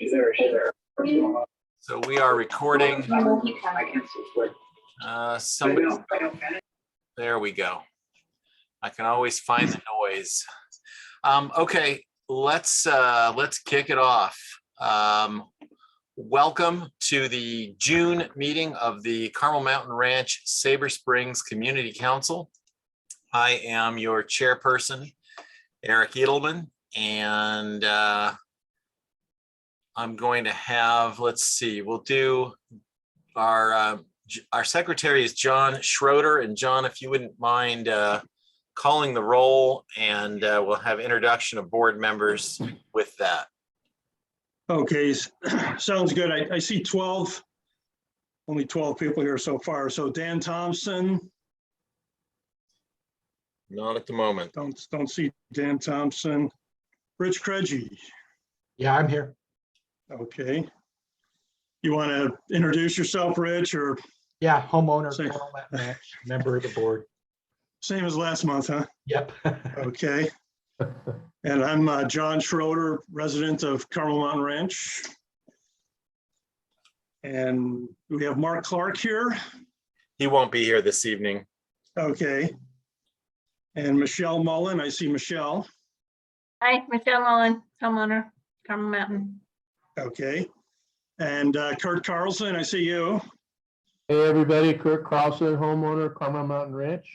So we are recording. Somebody, there we go. I can always find the noise. Okay, let's kick it off. Welcome to the June meeting of the Carmel Mountain Ranch Sabre Springs Community Council. I am your chairperson, Deva Edelman, and I'm going to have, let's see, we'll do our secretary is John Schroeder, and John, if you wouldn't mind calling the roll, and we'll have introduction of board members with that. Okay, sounds good. I see 12, only 12 people here so far. So Dan Thompson. Not at the moment. Don't see Dan Thompson. Rich Craigie. Yeah, I'm here. Okay. You want to introduce yourself, Rich, or? Yeah, homeowner, Same. Carmel Mountain Ranch, member of the board. Same as last month, huh? Yep. Okay. And I'm John Schroeder, resident of Carmel Mountain Ranch. And we have Mark Clark here. He won't be here this evening. Okay. And Michelle Mullen, I see Michelle. Hi, Michelle Mullen, homeowner, Carmel Mountain. Okay. And Kurt Carlson, I see you. Hey everybody, Kurt Carlson, homeowner, Carmel Mountain Ranch.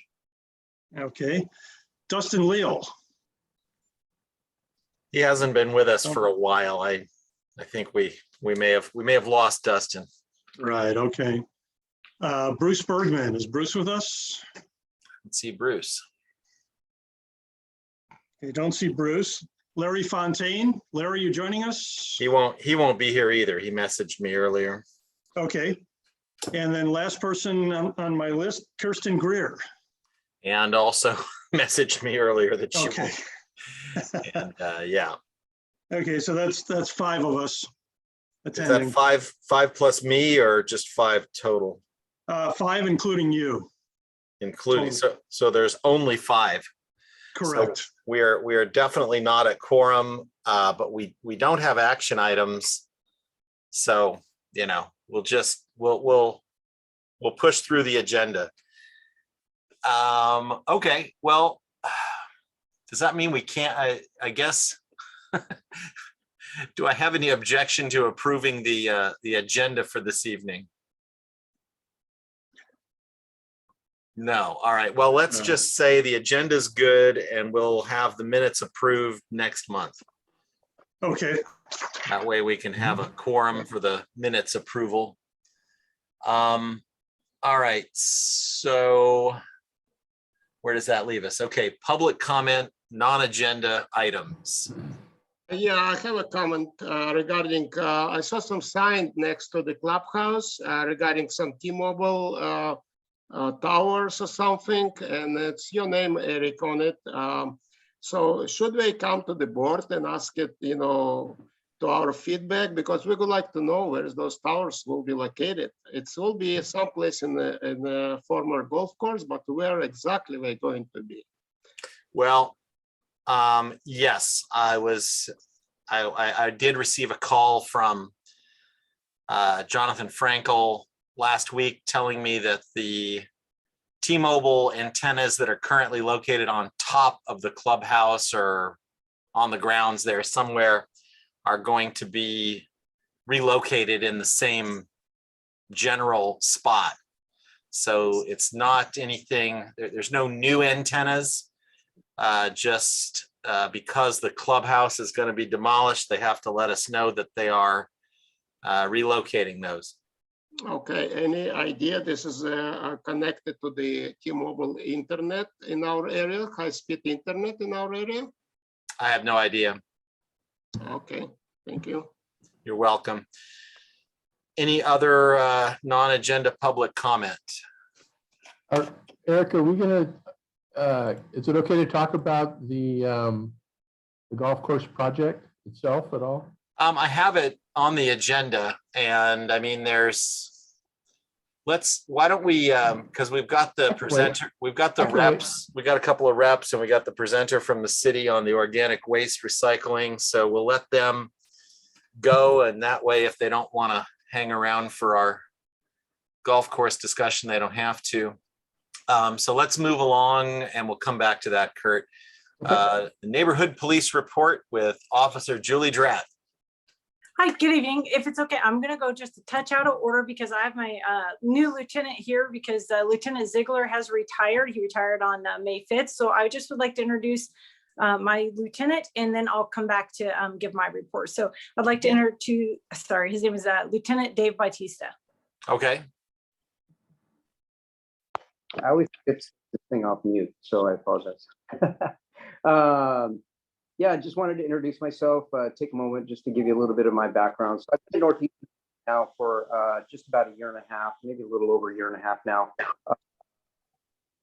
Okay. Dustin Leal. He hasn't been with us for a while. I think we may have lost Dustin. Right, okay. Bruce Bergman, is Bruce with us? Let's see Bruce. Okay, don't see Bruce. Larry Fontaine. Larry, you joining us? He won't be here either. He messaged me earlier. Okay. And then last person on my list, Kirsten Greer. And also messaged me earlier that she Okay. and yeah. Okay, so that's 5 of us Is attending. that five plus me, or just 5 total? 5 including you. Including, so there's only 5. Correct. So we are definitely not at quorum, but we don't have action items. So, you know, we'll push through the agenda. Okay, well, does that mean we can't, I guess, do I have any objection to approving the agenda for this evening? No. All right. Well, let's just say the agenda is good and we'll have the minutes approved next month. Okay. That way we can have a quorum for the minutes approval. All right. So where does that leave us? Okay. Public comment, non-agenda items. Yeah, I have a comment regarding, I saw some sign next to the clubhouse regarding some T-Mobile towers or something, and it's your name, Eric, on it. So should we come to the board and ask it, you know, to our feedback? Because we would like to know where those towers will be located. It will be someplace in the former golf course, but where exactly they're going to be? Well, yes, I did receive a call from Jonathan Frankel last week telling me that the T-Mobile antennas that are currently located on top of the clubhouse or on the grounds there somewhere are going to be relocated in the same general spot. So it's not anything, there's no new antennas, just because the clubhouse is going to be demolished, they have to let us know that they are relocating those. Okay, any idea this is connected to the T-Mobile internet in our area, high-speed internet in our area? I have no idea. Okay, thank you. You're welcome. Any other non-agenda public comment? Eric, are we gonna, is it okay to talk about the golf course project itself at all? I have it on the agenda, and I mean, why don't we, because we've got the presenter, we've got the reps, we got a couple of reps, and we got the presenter from the city on the organic waste recycling. So we'll let them go, and that way, if they don't want to hang around for our golf course discussion, they don't have to. So let's move along, and we'll come back to that, Kurt. The neighborhood police report with Officer Julie Dratt. Hi, good evening. If it's okay, I'm gonna go just a touch out of order because I have my new lieutenant here because Lieutenant Ziegler has retired. He retired on May 5th. So I just would like to introduce my lieutenant, and then I'll come back to give my report. So I'd like to introduce, sorry, his name is Lieutenant Dave Bautista. Okay. I always get this thing off mute, so I apologize. Yeah, I just wanted to introduce myself, take a moment just to give you a little bit of my background. So I've been in Northeast now for just about a year and a half, maybe a little over a year and a half now.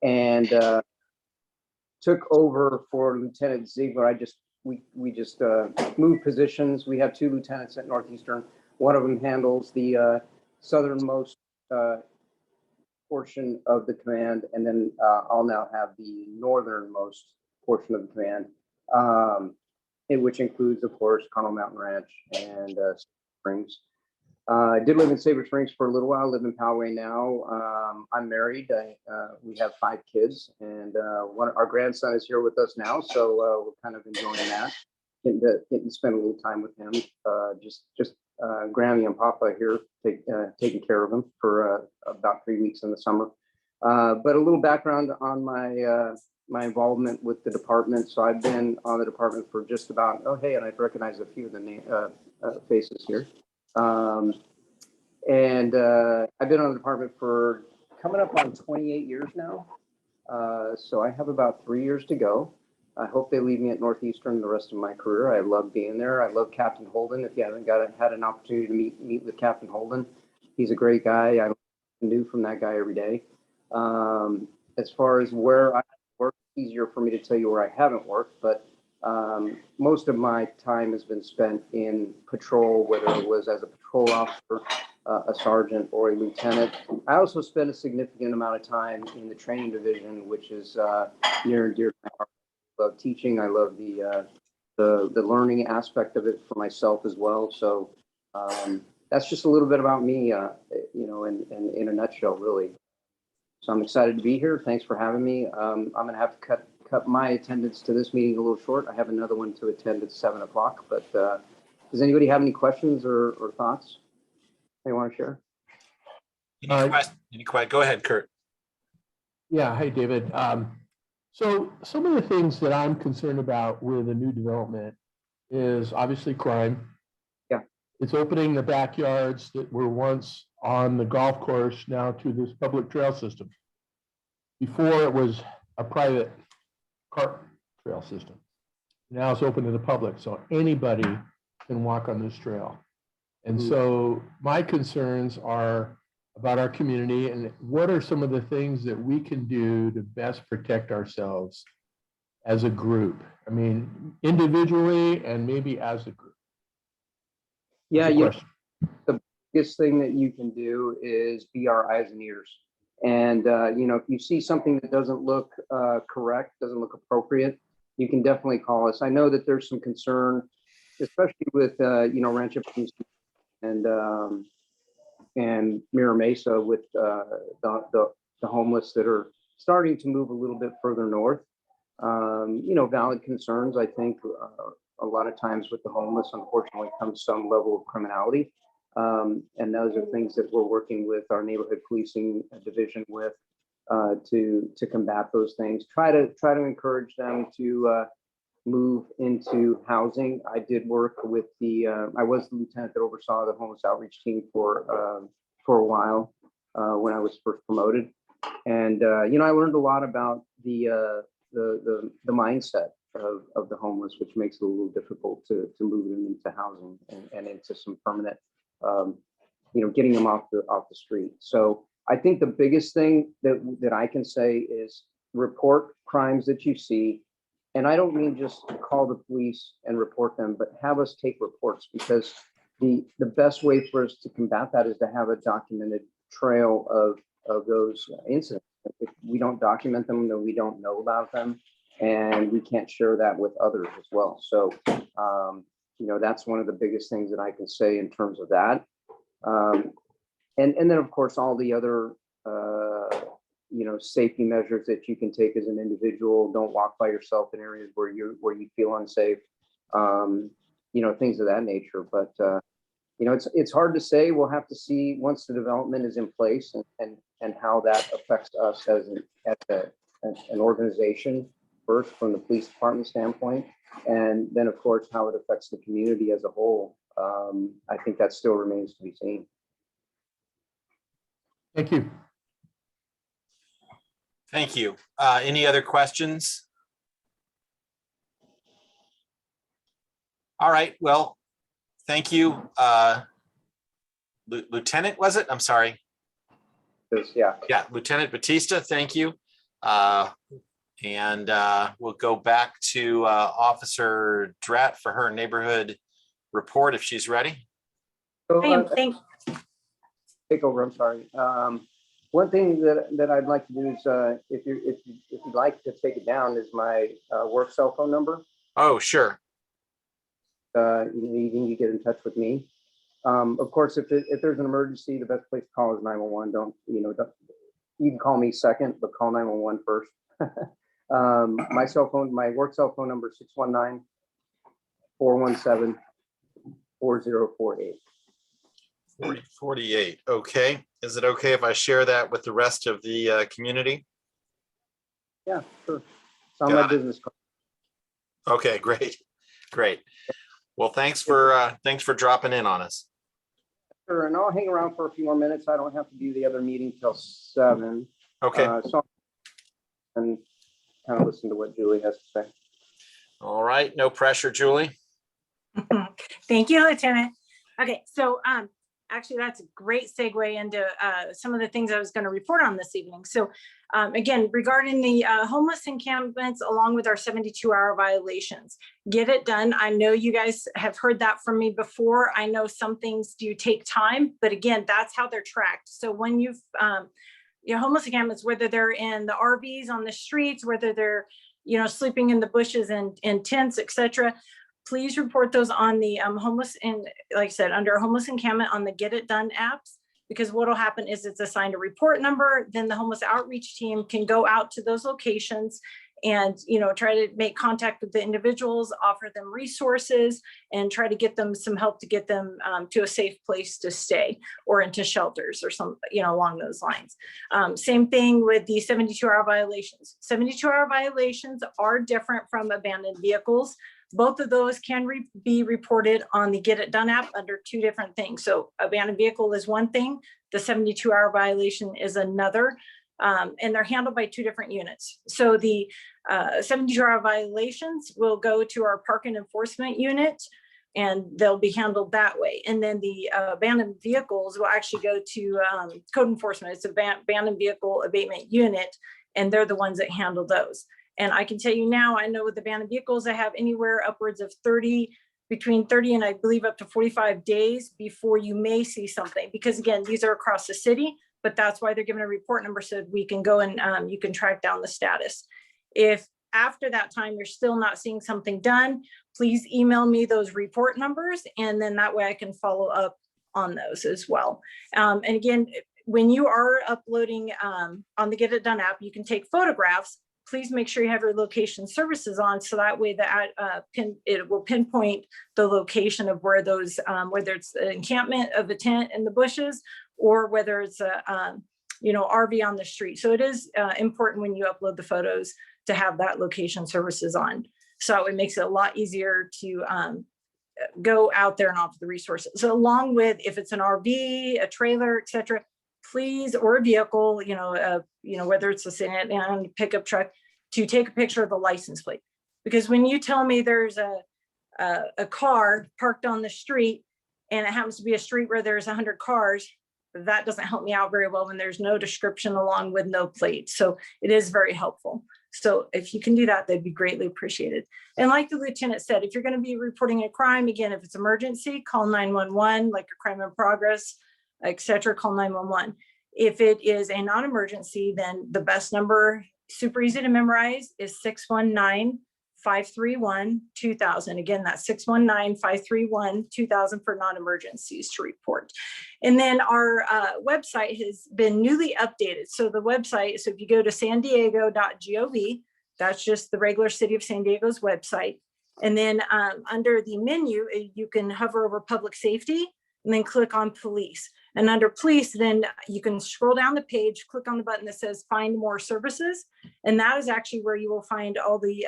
And took over for Lieutenant Ziegler. We just moved positions. We have 2 lieutenants at Northeastern. One of them handles the southernmost portion of the command, and then I'll now have the northernmost portion of the command, which includes, of course, Carmel Mountain Ranch and Springs. I did live in Sabre Springs for a little while, live in Poway now. I'm married. We have 5 kids, and our grandson is here with us now, so we're kind of enjoying that, getting to spend a little time with him. Just Grammy and Papa here taking care of him for about 3 weeks in the summer. But a little background on my involvement with the department. So I've been on the department for just about, oh, hey, and I've recognized a few of the faces here. And I've been on the department for coming up on 28 years now. So I have about 3 years to go. I hope they leave me at Northeastern the rest of my career. I love being there. I love Captain Holden. If you haven't had an opportunity to meet with Captain Holden, he's a great guy. I learn new from that guy every day. As far as where I work, it's easier for me to tell you where I haven't worked, but most of my time has been spent in patrol, whether it was as a patrol officer, a sergeant, or a lieutenant. I also spent a significant amount of time in the training division, which is near and dear to my heart. I love teaching. I love the learning aspect of it for myself as well. So that's just a little bit about me, in a nutshell, really. So I'm excited to be here. Thanks for having me. I'm going to have to cut my attendance to this meeting a little short. I have another one to attend at 7 o'clock. But does anybody have any questions or thoughts they want to share? Any question? Go ahead, Kurt. Yeah, hey, David. So some of the things that I'm concerned about with a new development is obviously crime. Yeah. It's opening the backyards that were once on the golf course now to this public trail system. Before it was a private cart trail system. Now it's open to the public, so anybody can walk on this trail. And so my concerns are about our community and what are some of the things that we can do to best protect ourselves as a group? I mean, individually and maybe as a group. Yeah, the biggest thing that you can do is be our eyes and ears. And, if you see something that doesn't look correct, doesn't look appropriate, you can definitely call us. I know that there's some concern, especially with, Rancho and Mira Mesa with the homeless that are starting to move a little bit further north. Valid concerns. I think a lot of times with the homeless, unfortunately, comes some level of criminality. And those are things that we're working with our neighborhood policing division with to combat those things. Try to encourage them to move into housing. I did work with I was the lieutenant that oversaw the homeless outreach team for a while when I was first promoted. And, I learned a lot about the mindset of the homeless, which makes it a little difficult to move them into housing and into some permanent, getting them off the street. So I think the biggest thing that I can say is report crimes that you see. And I don't mean just call the police and report them, but have us take reports, because the best way for us to combat that is to have a documented trail of those incidents. If we don't document them, then we don't know about them, and we can't share that with others as well. So, That's one of the biggest things that I can say in terms of that. And then, of course, all the other, safety measures that you can take as an individual. Don't walk by yourself in areas where you feel unsafe, things of that nature. But, it's hard to say. We'll have to see once the development is in place and how that affects us as an organization, first from the police department standpoint, and then, of course, how it affects the community as a whole. I think that still remains to be seen. Thank you. Thank you. Any other questions? All right, well, thank you. Lieutenant, was it? I'm sorry. Yeah. Yeah, Lieutenant Batista, thank you. And we'll go back to Officer Dratt for her neighborhood report if she's ready. So, I am, thank, take over. I'm sorry. One thing that I'd like to do is, if you'd like to take it down, is my work cell phone number. Oh, sure. You can get in touch with me. Of course, if there's an emergency, the best place to call is 911. You can call me second, but call 911 first. My cell phone, my work cell phone number is 619-417-4048. 48. Okay. Is it okay if I share that with the rest of the community? Yeah, sure. It's on my Got it. business card. Okay, great. Great. Well, thanks for dropping in on us. Sure, and I'll hang around for a few more minutes. I don't have to do the other meeting till 7. Okay. And kind of listen to what Julie has to say. All right. No pressure, Julie. thank you, Lieutenant. Okay, so actually that's a great segue into some of the things I was going to report on this evening. So again, regarding the homeless encampments, along with our 72-hour violations, get it done. I know you guys have heard that from me before. I know some things do take time, but again, that's how they're tracked. So when you've homeless encampments, whether they're in the RVs on the streets, whether they're sleeping in the bushes and in tents, etc., please report those on the homeless, and like I said, under homeless encampment on the Get It Done apps, because what will happen is it's assigned a report number. Then the homeless outreach team can go out to those locations and try to make contact with the individuals, offer them resources, and try to get them some help to get them to a safe place to stay or into shelters or some along those lines. Same thing with the 72-hour violations. 72-hour violations are different from abandoned vehicles. Both of those can be reported on the Get It Done app under 2 different things. So abandoned vehicle is one thing, the 72-hour violation is another, and they're handled by 2 different units. So the 72-hour violations will go to our park and enforcement unit, and they'll be handled that way. And then the abandoned vehicles will actually go to code enforcement. It's abandoned vehicle abatement unit, and they're the ones that handle those. And I can tell you now, I know with abandoned vehicles, I have anywhere upwards of between 30 and I believe up to 45 days before you may see something. Because again, these are across the city, but that's why they're given a report number so we can go and you can track down the status. If after that time you're still not seeing something done, please email me those report numbers, and then that way I can follow up on those as well. And again, when you are uploading on the Get It Done app, you can take photographs. Please make sure you have your location services on, so that way it will pinpoint the location of where those, whether it's an encampment of a tent in the bushes, or whether it's a RV on the street. So it is important when you upload the photos to have that location services on. So it makes it a lot easier to go out there and offer the resources. So along with, if it's an RV, a trailer, etc., please, or a vehicle, whether it's a sedan, pickup truck, to take a picture of the license plate. Because when you tell me there's a car parked on the street and it happens to be a street where there's 100 cars, that doesn't help me out very well when there's no description along with no plate. So it is very helpful. So if you can do that, that'd be greatly appreciated. And like the lieutenant said, if you're going to be reporting a crime, again, if it's emergency, call 911, like a crime in progress, etc., call 911. If it is a non-emergency, then the best number, super easy to memorize, is 619-531-2000. Again, that's 619-531-2000 for non-emergencies to report. And then our website has been newly updated. So the website, so if you go to sandiego.gov, that's just the regular City of San Diego's website. And then under the menu, you can hover over public safety and then click on police. And under police, then you can scroll down the page, click on the button that says find more services. And that is actually where you will find all the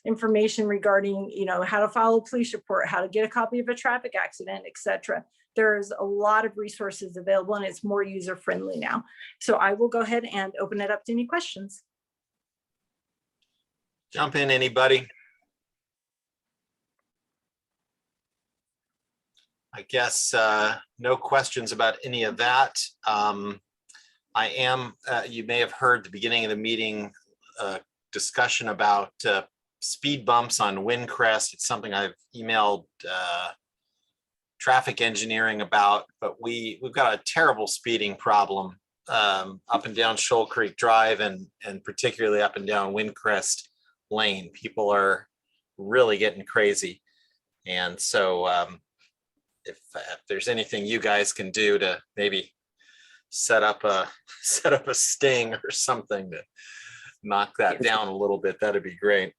information regarding, how to file a police report, how to get a copy of a traffic accident, etc. There's a lot of resources available and it's more user-friendly now. So I will go ahead and open it up to any questions. Jump in, anybody. I guess no questions about any of that. You may have heard the beginning of the meeting discussion about speed bumps on Windcrest. It's something I've emailed traffic engineering about, but we've got a terrible speeding problem up and down Shoal Creek Drive and particularly up and down Windcrest Lane. People are really getting crazy. And so if there's anything you guys can do to maybe set up a sting or something to knock that down a little bit, that'd be great.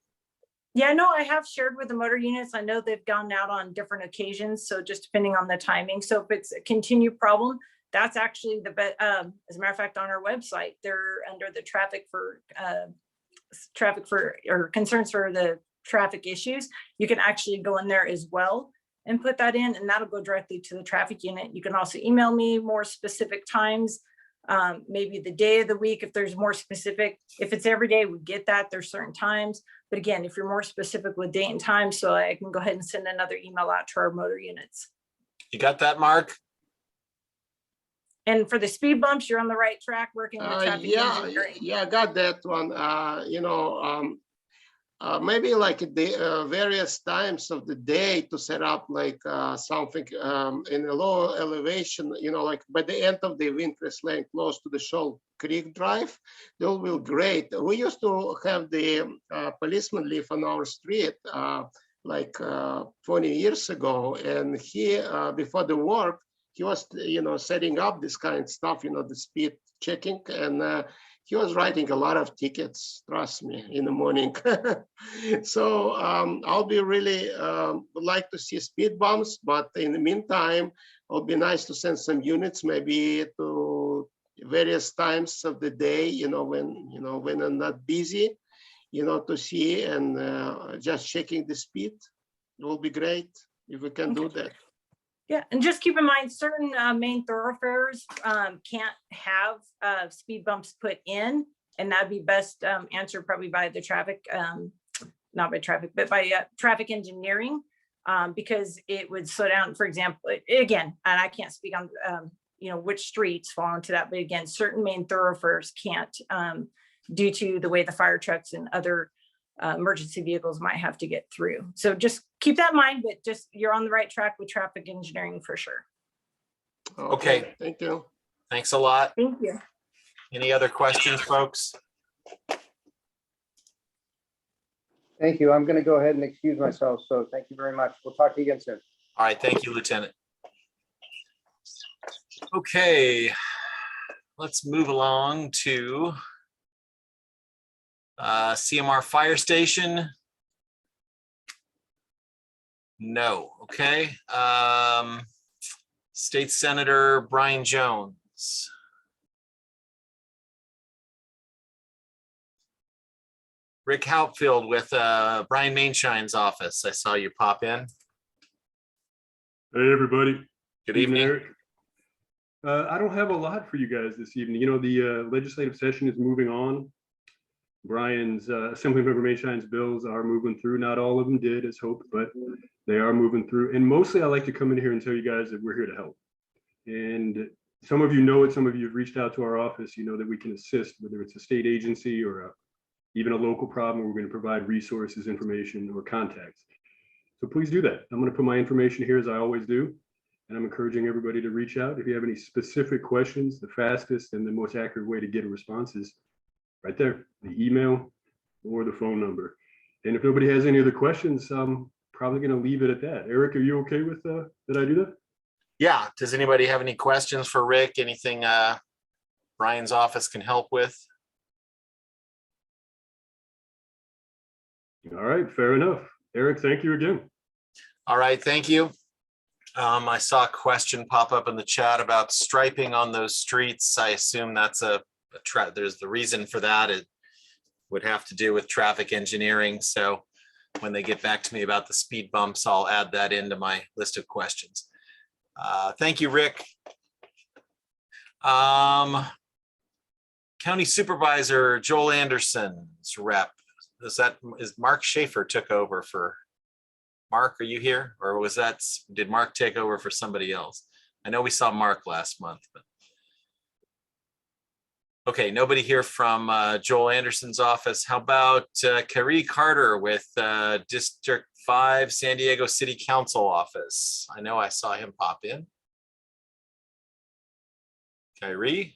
Yeah, no, I have shared with the motor units. I know they've gone out on different occasions, so just depending on the timing. So if it's a continued problem, that's actually as a matter of fact, on our website, they're under the traffic for or concerns for the traffic issues. You can actually go in there as well and put that in, and that'll go directly to the traffic unit. You can also email me more specific times, maybe the day of the week if there's more specific. If it's every day, we get that. There's certain times. But again, if you're more specific with date and time, so I can go ahead and send another email out to our motor units. You got that, Mark? And for the speed bumps, you're on the right track working with traffic engineering. Yeah, I got that one. Maybe like the various times of the day to set up like something in a low elevation, like by the end of the Windcrest Lane close to the Shoal Creek Drive, that will be great. We used to have the policeman live on our street like 20 years ago, and he, before the work, he was, setting up this kind of stuff, the speed checking, and he was writing a lot of tickets, trust me, in the morning. So I'll be really would like to see speed bumps, but in the meantime, it'll be nice to send some units maybe to various times of the day, when I'm not busy, to see and just checking the speed. It will be great if we can do that. Yeah, and just keep in mind, certain main thoroughfares can't have speed bumps put in, and that'd be best answered probably by the traffic, not by traffic, but by traffic engineering, because it would slow down, for example, again, and I can't speak on, which streets fall into that, but again, certain main thoroughfares can't due to the way the fire trucks and other emergency vehicles might have to get through. So just keep that in mind, but just you're on the right track with traffic engineering for sure. Okay. Thank you. Thanks a lot. Thank you. Any other questions, folks? Thank you. I'm going to go ahead and excuse myself. So thank you very much. We'll talk to you again soon. All right. Thank you, Lieutenant. Okay. Let's move along to CMR Fire Station. No. Okay. State Senator Brian Jones. Rick Hauptfield with Brian Mainshine's office. I saw you pop in. Hey, everybody. Good evening. Eric. I don't have a lot for you guys this evening. The legislative session is moving on. Brian's Assemblymember Mainshine's bills are moving through. Not all of them did as hoped, but they are moving through. And mostly I like to come in here and tell you guys that we're here to help. And some of you know it, some of you have reached out to our office, that we can assist, whether it's a state agency or even a local problem. We're going to provide resources, information, or contacts. So please do that. I'm going to put my information here as I always do. And I'm encouraging everybody to reach out. If you have any specific questions, the fastest and the most accurate way to get a response is right there, the email or the phone number. And if nobody has any other questions, I'm probably going to leave it at that. Eric, are you okay with that I do that? Yeah, does anybody have any questions for Rick? Anything Brian's office can help with? All right, fair enough. Eric, thank you again. All right, thank you. I saw a question pop up in the chat about striping on those streets. I assume that's there's the reason for that. It would have to do with traffic engineering. So when they get back to me about the speed bumps, I'll add that into my list of questions. Thank you, Rick. County Supervisor Joel Anderson's rep. Is Mark Schaefer took over for Mark? Are you here, or did Mark take over for somebody else? I know we saw Mark last month, but okay, nobody here from Joel Anderson's office. How about Carrie Carter with District 5 San Diego City Council office? I know I saw him pop in. Kyrie?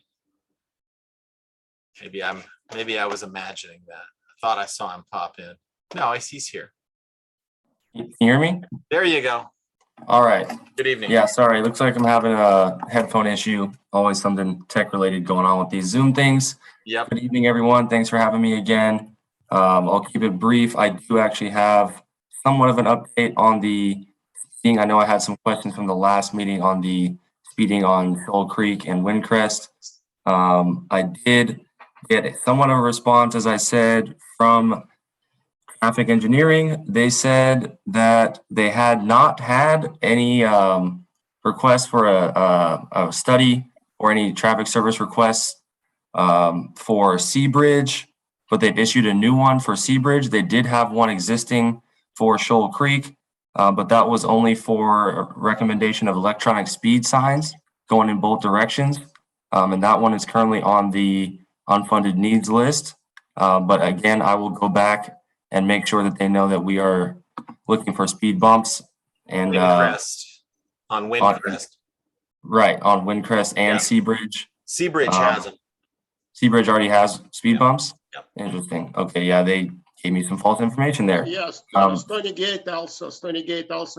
Maybe I was imagining that. I thought I saw him pop in. No, he's here. Can you hear me? There you go. All right. Good evening. Yeah, sorry. Looks like I'm having a headphone issue. Always something tech related going on with these Zoom things. Yep. Good evening, everyone. Thanks for having me again. I'll keep it brief. I do actually have somewhat of an update on the speeding. I know I had some questions from the last meeting on the speeding on Shoal Creek and Windcrest. I did get somewhat of a response, as I said, from traffic engineering. They said that they had not had any requests for a study or any traffic service requests for Seabridge, but they've issued a new one for Seabridge. They did have one existing for Shoal Creek, but that was only for a recommendation of electronic speed signs going in both directions. And that one is currently on the unfunded needs list. But again, I will go back and make sure that they know that we are looking for speed bumps and on Windcrest. Right, on Windcrest and Seabridge. Seabridge has them. Seabridge already has speed bumps? Yep. Interesting. Okay, yeah, they gave me some false information there. Yes, Stony Gate also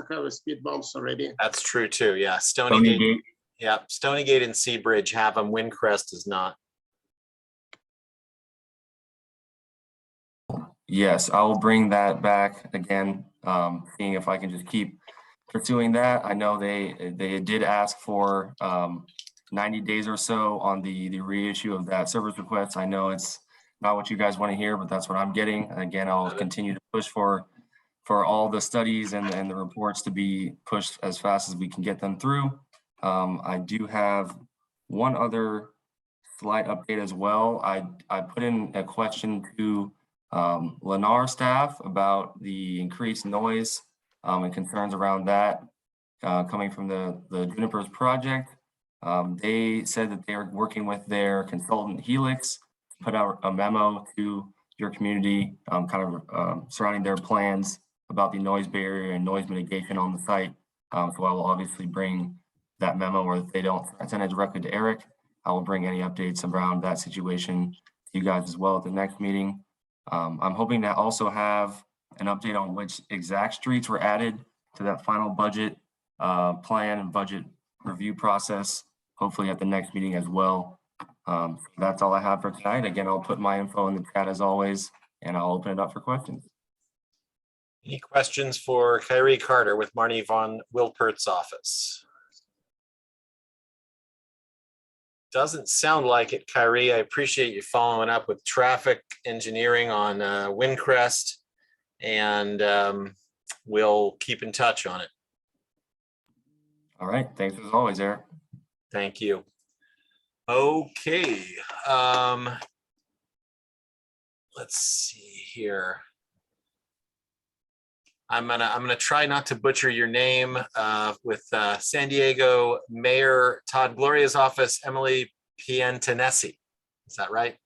have a speed bumps already. That's true too. Yeah, Stony Gate. Yeah, Stony Gate and Seabridge have them. Windcrest is not. Yes, I'll bring that back again, seeing if I can just keep pursuing that. I know they did ask for 90 days or so on the reissue of that service request. I know it's not what you guys want to hear, but that's what I'm getting. Again, I'll continue to push for all the studies and the reports to be pushed as fast as we can get them through. I do have one other slight update as well. I put in a question to Lennar staff about the increased noise and concerns around that coming from the Junipers project. They said that they are working with their consultant Helix to put out a memo to your community surrounding their plans about the noise barrier and noise mitigation on the site. So I will obviously bring that memo, or if they don't send it directly to Eric, I will bring any updates around that situation to you guys as well at the next meeting. I'm hoping to also have an update on which exact streets were added to that final budget plan and budget review process, hopefully at the next meeting as well. That's all I have for tonight. Again, I'll put my info in the chat as always, and I'll open it up for questions. Any questions for Kyrie Carter with Marnie von Wilpert's office? Doesn't sound like it, Kyrie. I appreciate you following up with traffic engineering on Windcrest, and we'll keep in touch on it. All right. Thanks as always, Eric. Thank you. Okay. Let's see here. I'm gonna try not to butcher your name with San Diego Mayor Todd Gloria's office, Emily Piantanesi. Is that right?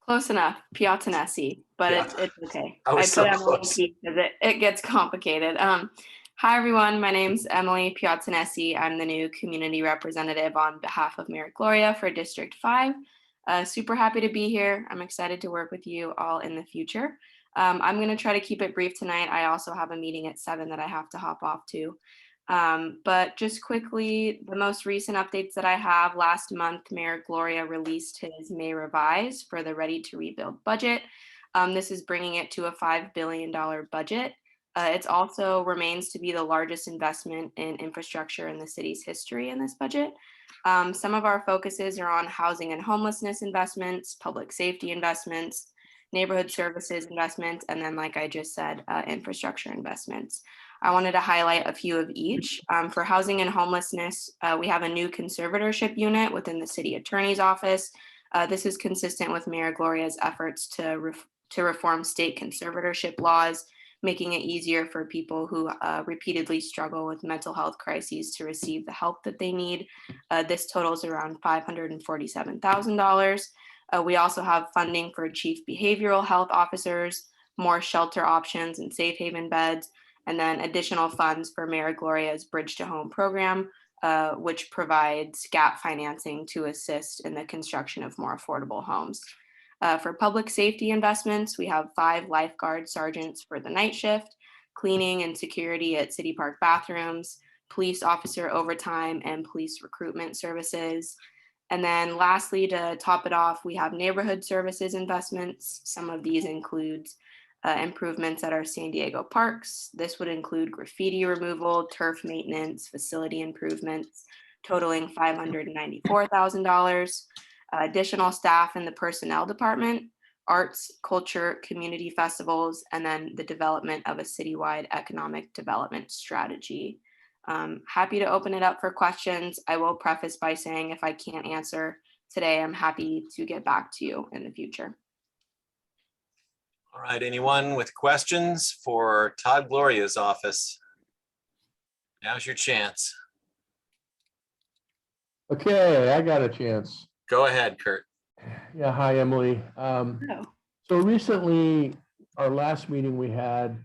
Close enough, Piatanesi, but Yeah. it's okay. I was put so Emily close. P because it gets complicated. Hi everyone, my name's Emily Piatanesi. I'm the new community representative on behalf of Mayor Gloria for District 5. Super happy to be here. I'm excited to work with you all in the future. I'm going to try to keep it brief tonight. I also have a meeting at 7 that I have to hop off to. But just quickly, the most recent updates that I have, last month, Mayor Gloria released his May revise for the Ready to Rebuild budget. This is bringing it to a $5 billion budget. It also remains to be the largest investment in infrastructure in the city's history in this budget. Some of our focuses are on housing and homelessness investments, public safety investments, neighborhood services investments, and then, like I just said, infrastructure investments. I wanted to highlight a few of each. For housing and homelessness, we have a new conservatorship unit within the city attorney's office. This is consistent with Mayor Gloria's efforts to reform state conservatorship laws, making it easier for people who repeatedly struggle with mental health crises to receive the help that they need. This totals around $547,000. We also have funding for chief behavioral health officers, more shelter options and safe haven beds, and then additional funds for Mayor Gloria's Bridge to Home program, which provides gap financing to assist in the construction of more affordable homes. For public safety investments, we have 5 lifeguard sergeants for the night shift, cleaning and security at City Park bathrooms, police officer overtime, and police recruitment services. And then lastly, to top it off, we have neighborhood services investments. Some of these include improvements at our San Diego parks. This would include graffiti removal, turf maintenance, facility improvements, totaling $594,000. Additional staff in the personnel department, arts, culture, community festivals, and then the development of a citywide economic development strategy. Happy to open it up for questions. I will preface by saying if I can't answer today, I'm happy to get back to you in the future. All right, anyone with questions for Todd Gloria's office? Now's your chance. Okay, I got a chance. Go ahead, Kurt. Yeah, hi, Emily. Hello. So recently, our last meeting, we had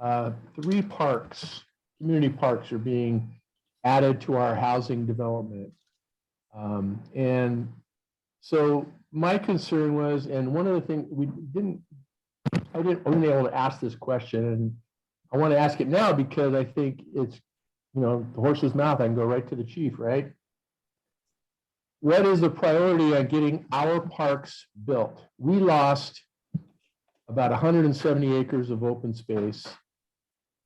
3 parks, community parks are being added to our housing development. And so my concern was, and one of the things I wasn't able to ask this question, and I want to ask it now because I think it's, the horse's mouth, I can go right to the chief, right? What is the priority on getting our parks built? We lost about 170 acres of open space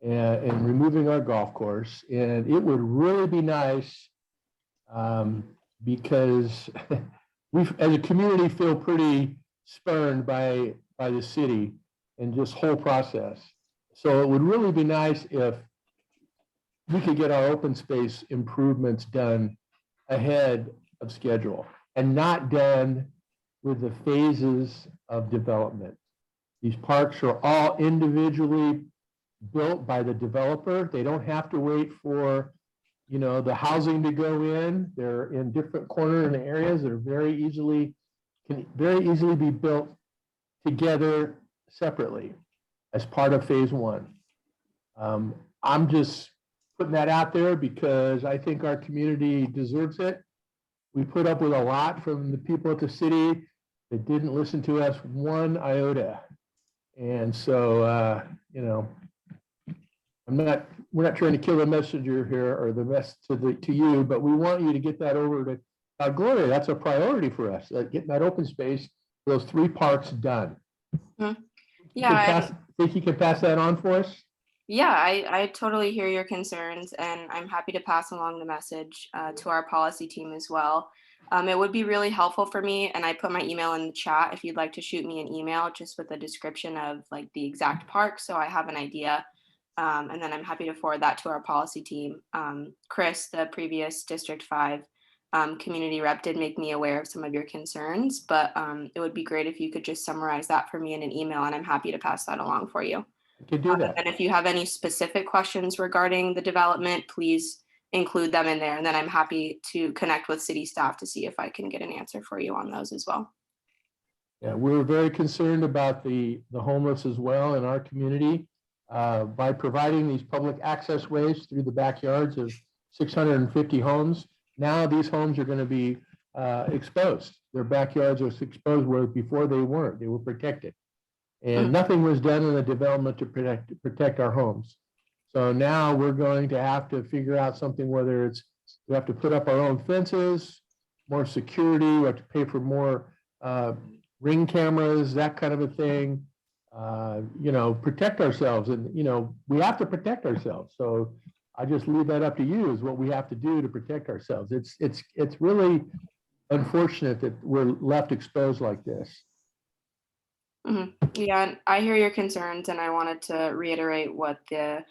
and removing our golf course. And it would really be nice because we, as a community, feel pretty spurned by the city and this whole process. So it would really be nice if we could get our open space improvements done ahead of schedule and not done with the phases of development. These parks are all individually built by the developer. They don't have to wait for, the housing to go in. They're in different corners and areas that are can very easily be built together separately as part of phase 1. I'm just putting that out there because I think our community deserves it. We put up with a lot from the people at the city that didn't listen to us 1 iota. And so, we're not trying to kill the messenger here or the mess to you, but we want you to get that over to Gloria. That's a priority for us, getting that open space, those 3 parks done. Mm-hmm. Yeah. Think you can pass that on for us? Yeah, I totally hear your concerns, and I'm happy to pass along the message to our policy team as well. It would be really helpful for me, and I put my email in the chat if you'd like to shoot me an email just with a description of like the exact park so I have an idea. And then I'm happy to forward that to our policy team. Chris, the previous District 5 community rep, did make me aware of some of your concerns, but it would be great if you could just summarize that for me in an email, and I'm happy to pass that along for you. I could do that. And if you have any specific questions regarding the development, please include them in there. And then I'm happy to connect with city staff to see if I can get an answer for you on those as well. Yeah, we're very concerned about the homeless as well in our community. By providing these public access ways through the backyards of 650 homes, now these homes are going to be exposed. Their backyards are exposed where before they weren't. They were protected. And nothing was done in the development to protect our homes. So now we're going to have to figure out something, whether it's, we have to put up our own fences, more security, we have to pay for more ring cameras, that kind of a thing. You know, protect ourselves, and, you know, we have to protect ourselves. So I just leave that up to you, is what we have to do to protect ourselves. It's really unfortunate that we're left exposed like this. Yeah, and I hear your concerns, and I wanted to reiterate what the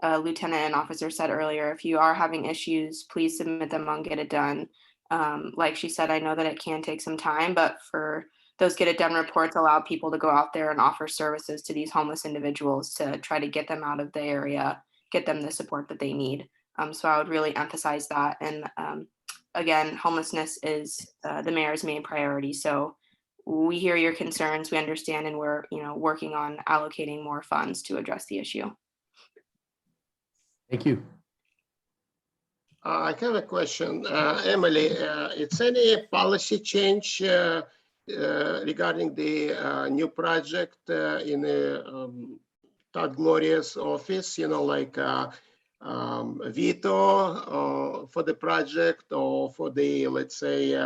lieutenant and officer said earlier. If you are having issues, please submit them on Get It Done. Like she said, I know that it can take some time, but for those Get It Done reports allow people to go out there and offer services to these homeless individuals to try to get them out of the area, get them the support that they need. So I would really emphasize that. And again, homelessness is the mayor's main priority. So we hear your concerns, we understand, and we're, you know, working on allocating more funds to address the issue. Thank you. I have a question. Emily, it's any policy change regarding the new project in Todd Gloria's office, you know, like veto for the project, or for the, let's say,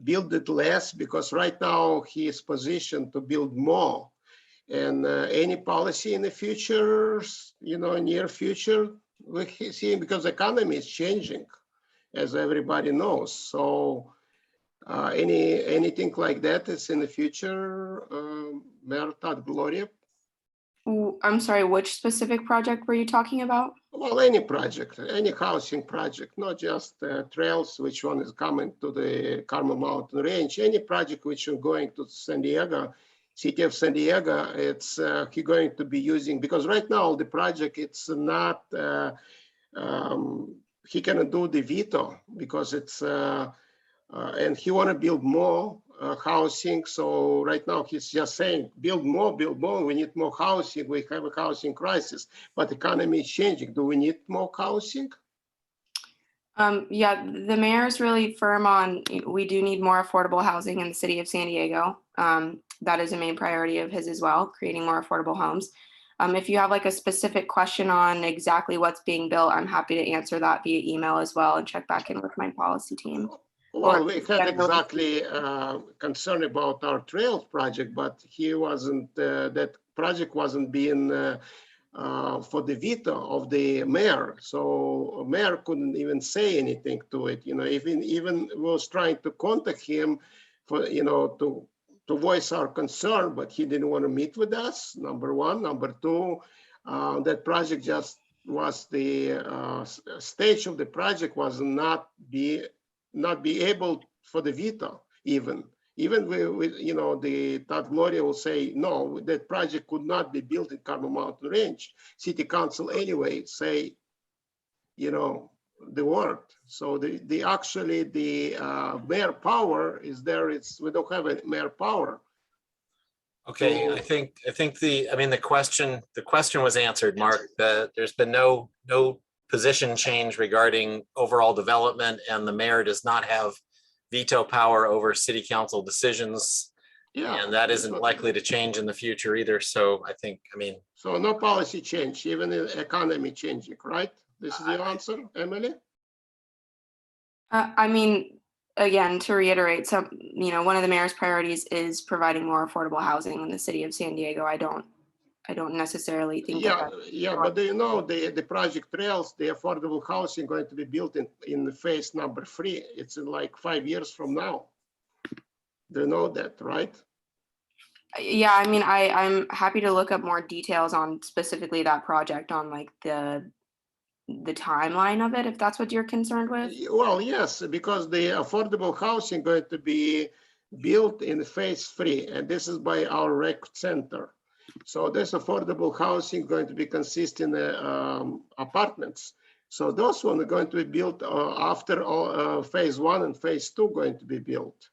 build it less, because right now he is positioned to build more. And any policy in the future, you know, near future, we see, because the economy is changing, as everybody knows. So anything like that is in the future, Mayor Todd Gloria? I'm sorry, which specific project were you talking about? Well, any project, any housing project, not just trails, which one is coming to the Carmel Mountain Range, any project which is going to San Diego, city of San Diego, it's he going to be using, because right now the project, it's not, he cannot do the veto, because it's, and he want to build more housing. So right now he's just saying, build more, we need more housing, we have a housing crisis, but the economy is changing. Do we need more housing? Yeah, the mayor is really firm on, we do need more affordable housing in the city of San Diego. That is a main priority of his as well, creating more affordable homes. If you have like a specific question on exactly what's being built, I'm happy to answer that via email as well and check back in with my policy team. Well, we had exactly concern about our trails project, but he wasn't, that project wasn't being for the veto of the mayor. So mayor couldn't even say anything to it. You know, even was trying to contact him for, you know, to voice our concern, but he didn't want to meet with us, number one. Number two, that project just was the stage of the project was not be able for the veto. Even with you know, the Todd Gloria will say no, that project could not be built in Carmel Mountain Range. City council anyway say, you know, the word. So the actually the mayor power is there. We don't have a mayor power. Okay, So, I think the question was answered, Mark. There's been no position change regarding overall development, and the mayor does not have veto power over city council decisions. yeah, And that isn't likely to change in the future either. So I think, so no policy change, even the economy changing, right? This is the answer, Emily? I mean, again, to reiterate, so, you know, one of the mayor's priorities is providing more affordable housing in the city of San Diego. I don't necessarily think Yeah, but do you know the project trails, the affordable housing going to be built in the phase number 3. It's in like 5 years from now. Do you know that, right? Yeah, I mean, I'm happy to look up more details on specifically that project, on like the timeline of it, if that's what you're concerned with. Well, yes, because the affordable housing going to be built in phase 3, and this is by our rec center. So this affordable housing going to be consisting the apartments. So those ones are going to be built after phase 1 and phase 2 going to be built.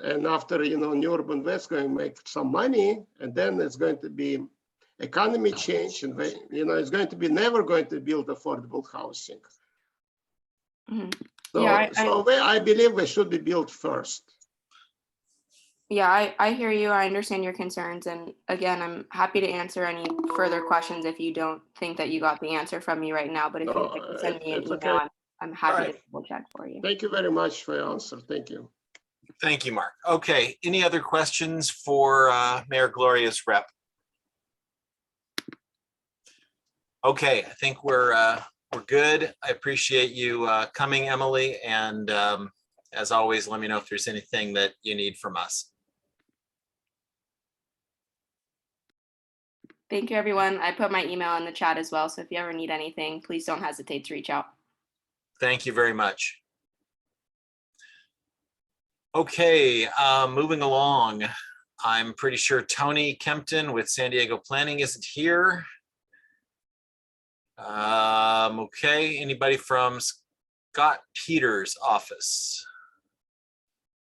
And after, you know, New Urban West going to make some money, and then it's going to be economy change, and you know, it's going to be never going to build affordable housing. Mm-hmm. So, Yeah, I believe we should be built first. Yeah, I hear you. I understand your concerns. And again, I'm happy to answer any further questions if you don't think that you got the answer from me right now. But if you'd No, like to send me an it's email, okay. I'm happy Alright. to double check for you. Thank you very much for your answer. Thank you. Thank you, Mark. Okay, any other questions for Mayor Gloria's rep? Okay, I think we're good. I appreciate you coming, Emily, and as always, let me know if there's anything that you need from us. Thank you, everyone. I put my email in the chat as well. So if you ever need anything, please don't hesitate to reach out. Thank you very much. Okay, moving along. I'm pretty sure Tony Kempton with San Diego Planning isn't here. Okay, anybody from Scott Peters' office?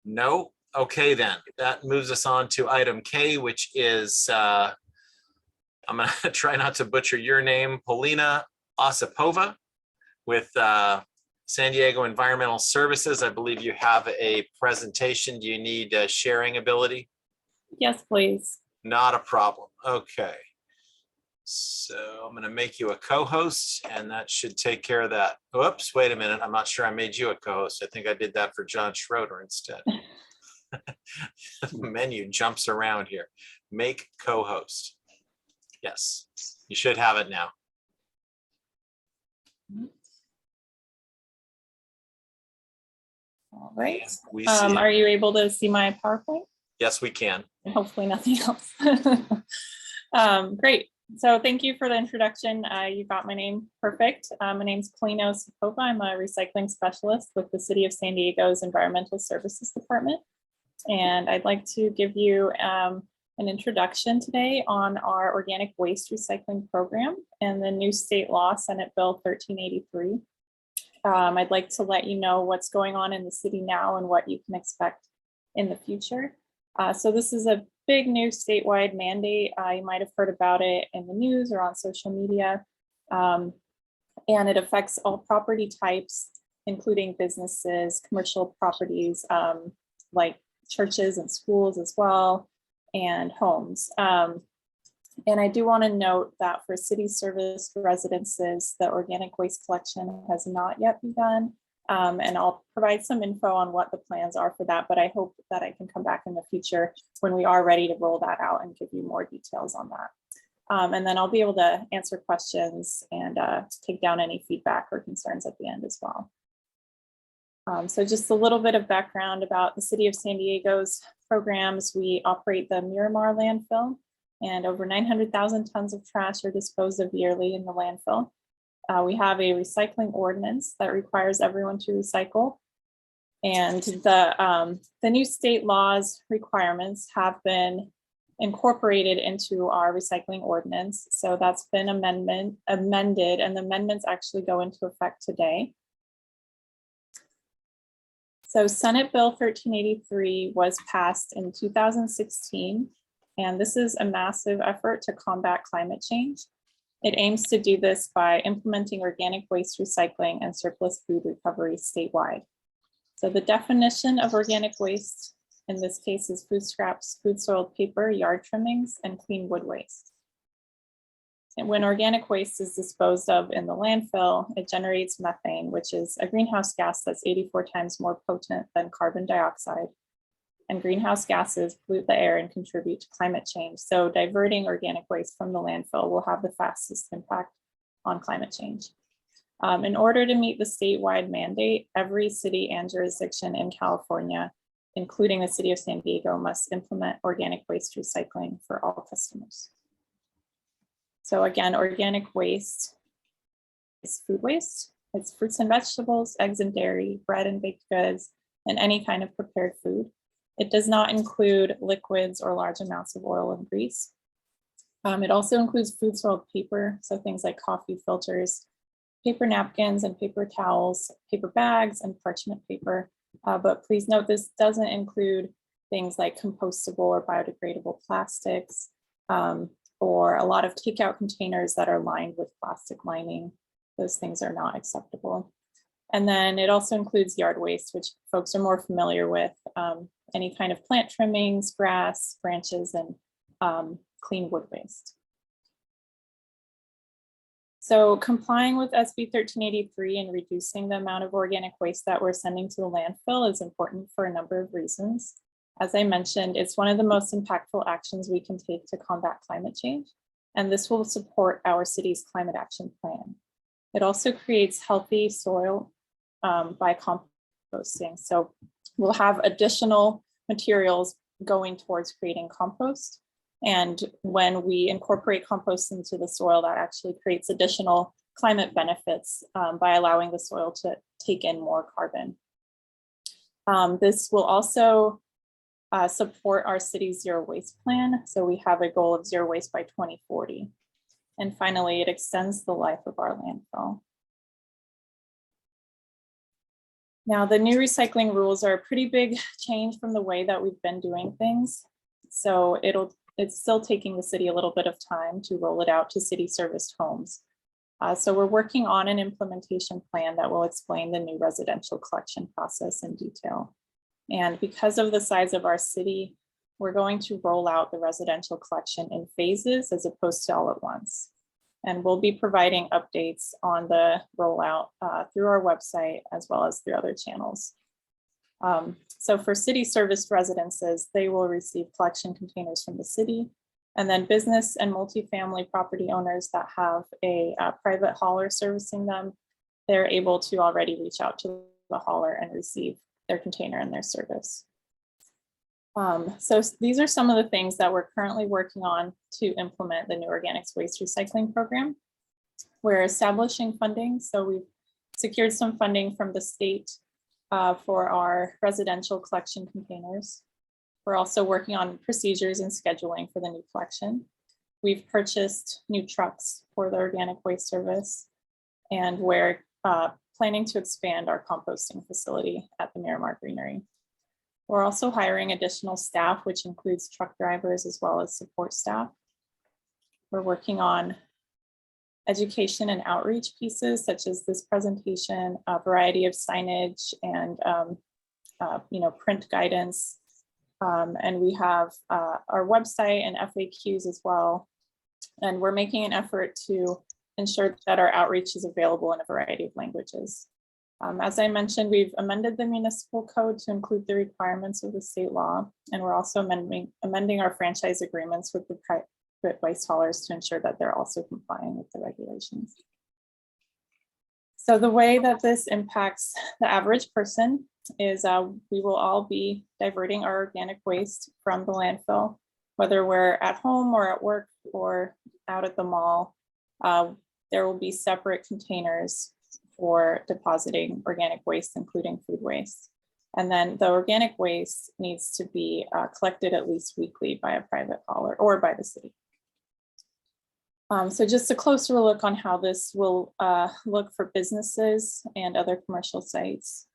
No? Okay, then. That moves us on to item K, which is, I'm gonna try not to butcher your name, Polina Osipova with San Diego Environmental Services. I believe you have a presentation. Do you need sharing ability? Yes, please. Not a problem. Okay. So I'm going to make you a co-host and that should take care of that. Whoops, wait a minute. I'm not sure I made you a co-host. I think I did that for John Schroeder instead. The menu jumps around here. Make co-host. Yes, you should have it now. All right. And we see it. Are you able to see my PowerPoint? Yes, we can. And hopefully nothing else. Great. So thank you for the introduction. You got my name perfect. My name's Polina Osipova. I'm a recycling specialist with the City of San Diego's Environmental Services Department. And I'd like to give you an introduction today on our organic waste recycling program and the new state law, Senate Bill 1383. I'd like to let you know what's going on in the city now and what you can expect in the future. So this is a big new statewide mandate. You might have heard about it in the news or on social media. And it affects all property types, including businesses, commercial properties, like churches and schools as well, and homes. And I do want to note that for city service residences, the organic waste collection has not yet begun. And I'll provide some info on what the plans are for that, but I hope that I can come back in the future when we are ready to roll that out and give you more details on that. And then I'll be able to answer questions and take down any feedback or concerns at the end as well. So just a little bit of background about the City of San Diego's programs. We operate the Miramar landfill, and over 900,000 tons of trash are disposed of yearly in the landfill. We have a recycling ordinance that requires everyone to recycle. And the new state laws requirements have been incorporated into our recycling ordinance. So that's been amended, and the amendments actually go into effect today. So Senate Bill 1383 was passed in 2016, and this is a massive effort to combat climate change. It aims to do this by implementing organic waste recycling and surplus food recovery statewide. So the definition of organic waste in this case is food scraps, food soiled paper, yard trimmings, and clean wood waste. And when organic waste is disposed of in the landfill, it generates methane, which is a greenhouse gas that's 84 times more potent than carbon dioxide. And greenhouse gases pollute the air and contribute to climate change. So diverting organic waste from the landfill will have the fastest impact on climate change. In order to meet the statewide mandate, every city and jurisdiction in California, including the City of San Diego, must implement organic waste recycling for all customers. So again, organic waste is food waste. It's fruits and vegetables, eggs and dairy, bread and baked goods, and any kind of prepared food. It does not include liquids or large amounts of oil and grease. It also includes food soiled paper, so things like coffee filters, paper napkins and paper towels, paper bags, and parchment paper. But please note this doesn't include things like compostable or biodegradable plastics, or a lot of takeout containers that are lined with plastic lining. Those things are not acceptable. And then it also includes yard waste, which folks are more familiar with, any kind of plant trimmings, grass, branches, and clean wood waste. So complying with SB 1383 and reducing the amount of organic waste that we're sending to the landfill is important for a number of reasons. As I mentioned, it's one of the most impactful actions we can take to combat climate change, and this will support our city's climate action plan. It also creates healthy soil by composting. So we'll have additional materials going towards creating compost. And when we incorporate compost into the soil, that actually creates additional climate benefits by allowing the soil to take in more carbon. This will also support our city's zero waste plan. So we have a goal of zero waste by 2040. And finally, it extends the life of our landfill. Now, the new recycling rules are a pretty big change from the way that we've been doing things. So it's still taking the city a little bit of time to roll it out to city serviced homes. So we're working on an implementation plan that will explain the new residential collection process in detail. And because of the size of our city, we're going to roll out the residential collection in phases as opposed to all at once. And we'll be providing updates on the rollout through our website as well as through other channels. So for city serviced residences, they will receive collection containers from the city. And then business and multifamily property owners that have a private hauler servicing them, they're able to already reach out to the hauler and receive their container in their service. So these are some of the things that we're currently working on to implement the new organics waste recycling program. We're establishing funding. So we've secured some funding from the state for our residential collection containers. We're also working on procedures and scheduling for the new collection. We've purchased new trucks for the organic waste service, and we're planning to expand our composting facility at the Miramar Greenery. We're also hiring additional staff, which includes truck drivers as well as support staff. We're working on education and outreach pieces such as this presentation, a variety of signage and print guidance. And we have our website and FAQs as well. And we're making an effort to ensure that our outreach is available in a variety of languages. As I mentioned, we've amended the municipal code to include the requirements of the state law. And we're also amending our franchise agreements with the private waste haulers to ensure that they're also complying with the regulations. So the way that this impacts the average person is we will all be diverting our organic waste from the landfill, whether we're at home or at work or out at the mall. There will be separate containers for depositing organic waste, including food waste. And then the organic waste needs to be collected at least weekly by a private hauler or by the city. So just a closer look on how this will look for businesses and other commercial sites.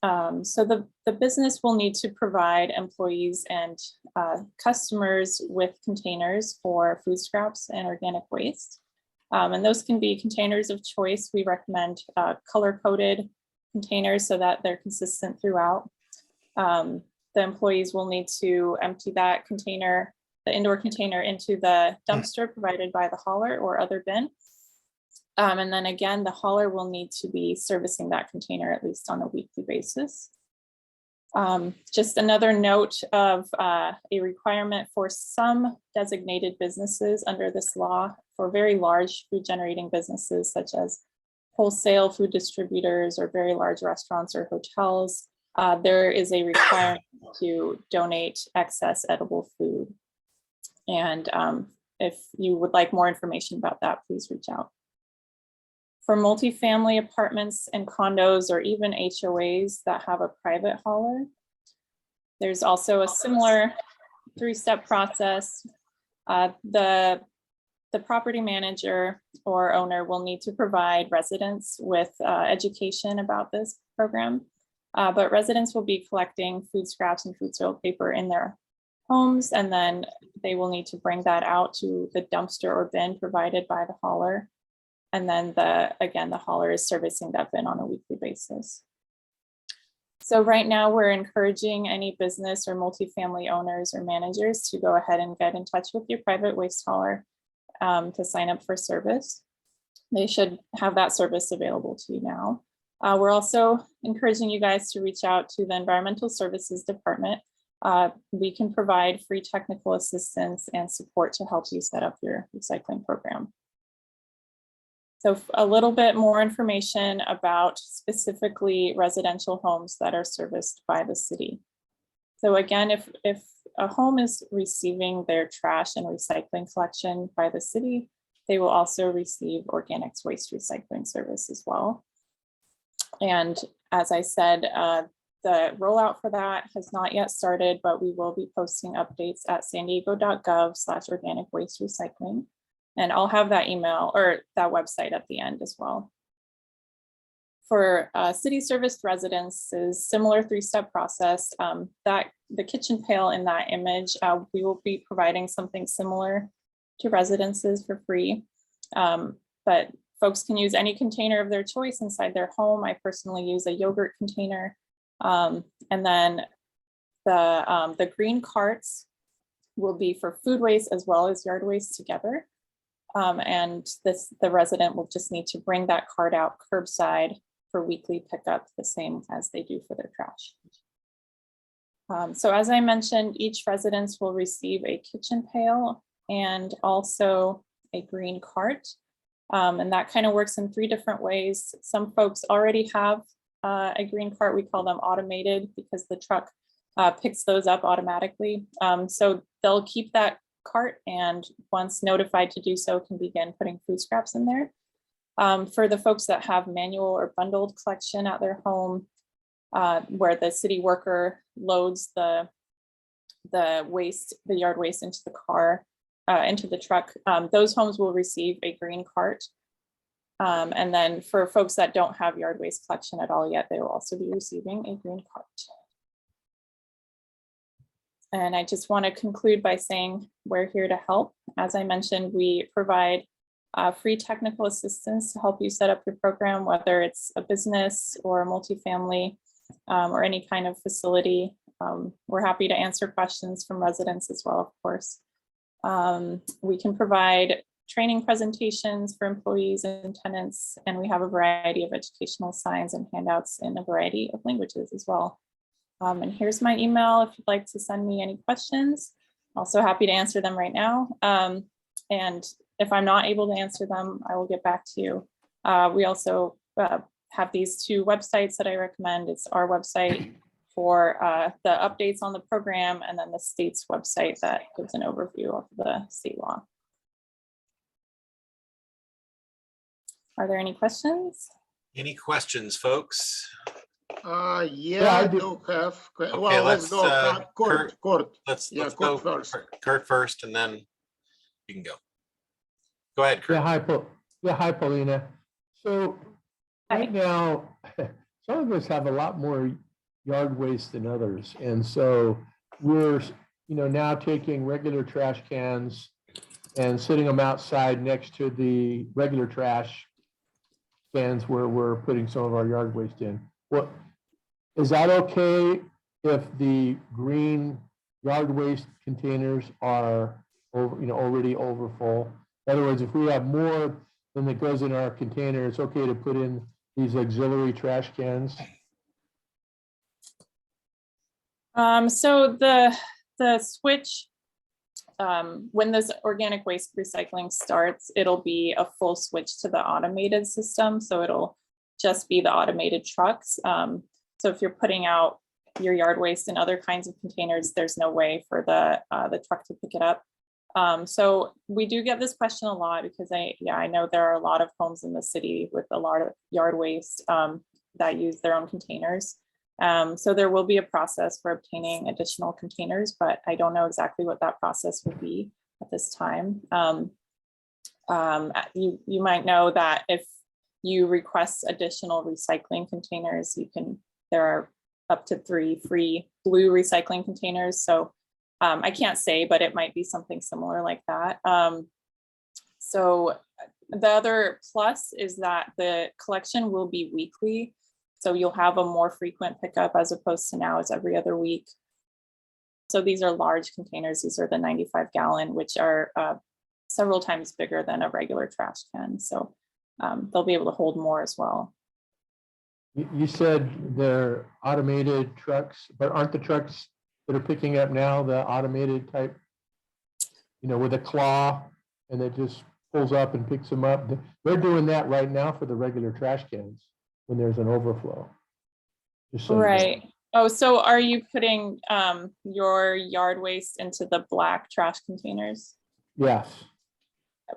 So the business will need to provide employees and customers with containers for food scraps and organic waste. And those can be containers of choice. We recommend color-coded containers so that they're consistent throughout. The employees will need to empty that container, the indoor container, into the dumpster provided by the hauler or other bin. And then again, the hauler will need to be servicing that container at least on a weekly basis. Just another note of a requirement for some designated businesses under this law for very large food generating businesses such as wholesale food distributors or very large restaurants or hotels. There is a requirement to donate excess edible food. And if you would like more information about that, please reach out. For multifamily apartments and condos or even HOAs that have a private hauler, there's also a similar three-step process. The property manager or owner will need to provide residents with education about this program, but residents will be collecting food scraps and food soil paper in their homes, and then they will need to bring that out to the dumpster or bin provided by the hauler. And then again, the hauler is servicing that bin on a weekly basis. So right now we're encouraging any business or multifamily owners or managers to go ahead and get in touch with your private waste hauler to sign up for service. They should have that service available to you now. We're also encouraging you guys to reach out to the Environmental Services Department. We can provide free technical assistance and support to help you set up your recycling program. So a little bit more information about specifically residential homes that are serviced by the city. So again, if a home is receiving their trash and recycling collection by the city, they will also receive organics waste recycling service as well. And as I said, the rollout for that has not yet started, but we will be posting updates at sandiego.gov/organic waste recycling. And I'll have that email or that website at the end as well. For city serviced residences, similar 3-step process, that the kitchen pail in that image, we will be providing something similar to residences for free. But folks can use any container of their choice inside their home. I personally use a yogurt container. And then the green carts will be for food waste as well as yard waste together. And the resident will just need to bring that cart out curbside for weekly pickup, the same as they do for their trash. So as I mentioned, each residence will receive a kitchen pail and also a green cart. And that kind of works in 3 different ways. Some folks already have a green cart. We call them automated because the truck picks those up automatically. So they'll keep that cart, and once notified to do so, can begin putting food scraps in there. For the folks that have manual or bundled collection at their home, where the city worker loads the waste, the yard waste into the car, into the truck, those homes will receive a green cart. And then for folks that don't have yard waste collection at all yet, they will also be receiving a green cart. And I just want to conclude by saying we're here to help. As I mentioned, we provide free technical assistance to help you set up your program, whether it's a business or a multifamily or any kind of facility. We're happy to answer questions from residents as well, of course. We can provide training presentations for employees and tenants, and we have a variety of educational signs and handouts in a variety of languages as well. And here's my email if you'd like to send me any questions. Also happy to answer them right now. And if I'm not able to answer them, I will get back to you. We also have these 2 websites that I recommend. It's our website for the updates on the program, and then the state's website that gives an overview of the state law. Are there any questions? Any questions, folks? Yeah, I do have. Okay, Well, let's go. Kurt. Let's Yeah, go Kurt first. Kurt first, and then you can go. Go ahead, Kurt. Hi, Paulina. So right now, some of us have a lot more yard waste than others. And so we're, now taking regular trash cans and sitting them outside next to the regular trash cans where we're putting some of our yard waste in. What, is that okay if the green yard waste containers are already over full? In other words, if we have more than that goes in our container, it's okay to put in these auxiliary trash cans? So the switch, when this organic waste recycling starts, it'll be a full switch to the automated system. So it'll just be the automated trucks. So if you're putting out your yard waste in other kinds of containers, there's no way for the truck to pick it up. So we do get this question a lot because I know there are a lot of homes in the city with a lot of yard waste that use their own containers. So there will be a process for obtaining additional containers, but I don't know exactly what that process will be at this time. You might know that if you request additional recycling containers, there are up to 3 free blue recycling containers. So I can't say, but it might be something similar like that. So the other plus is that the collection will be weekly. So you'll have a more frequent pickup as opposed to now it's every other week. So these are large containers. These are the 95-gallon, which are several times bigger than a regular trash can. So they'll be able to hold more as well. You said they're automated trucks, but aren't the trucks that are picking up now the automated type, you know, with a claw and it just pulls up and picks them up? They're doing that right now for the regular trash cans when there's an overflow. Just so you know. Right. Oh, so are you putting your yard waste into the black trash containers, Yes,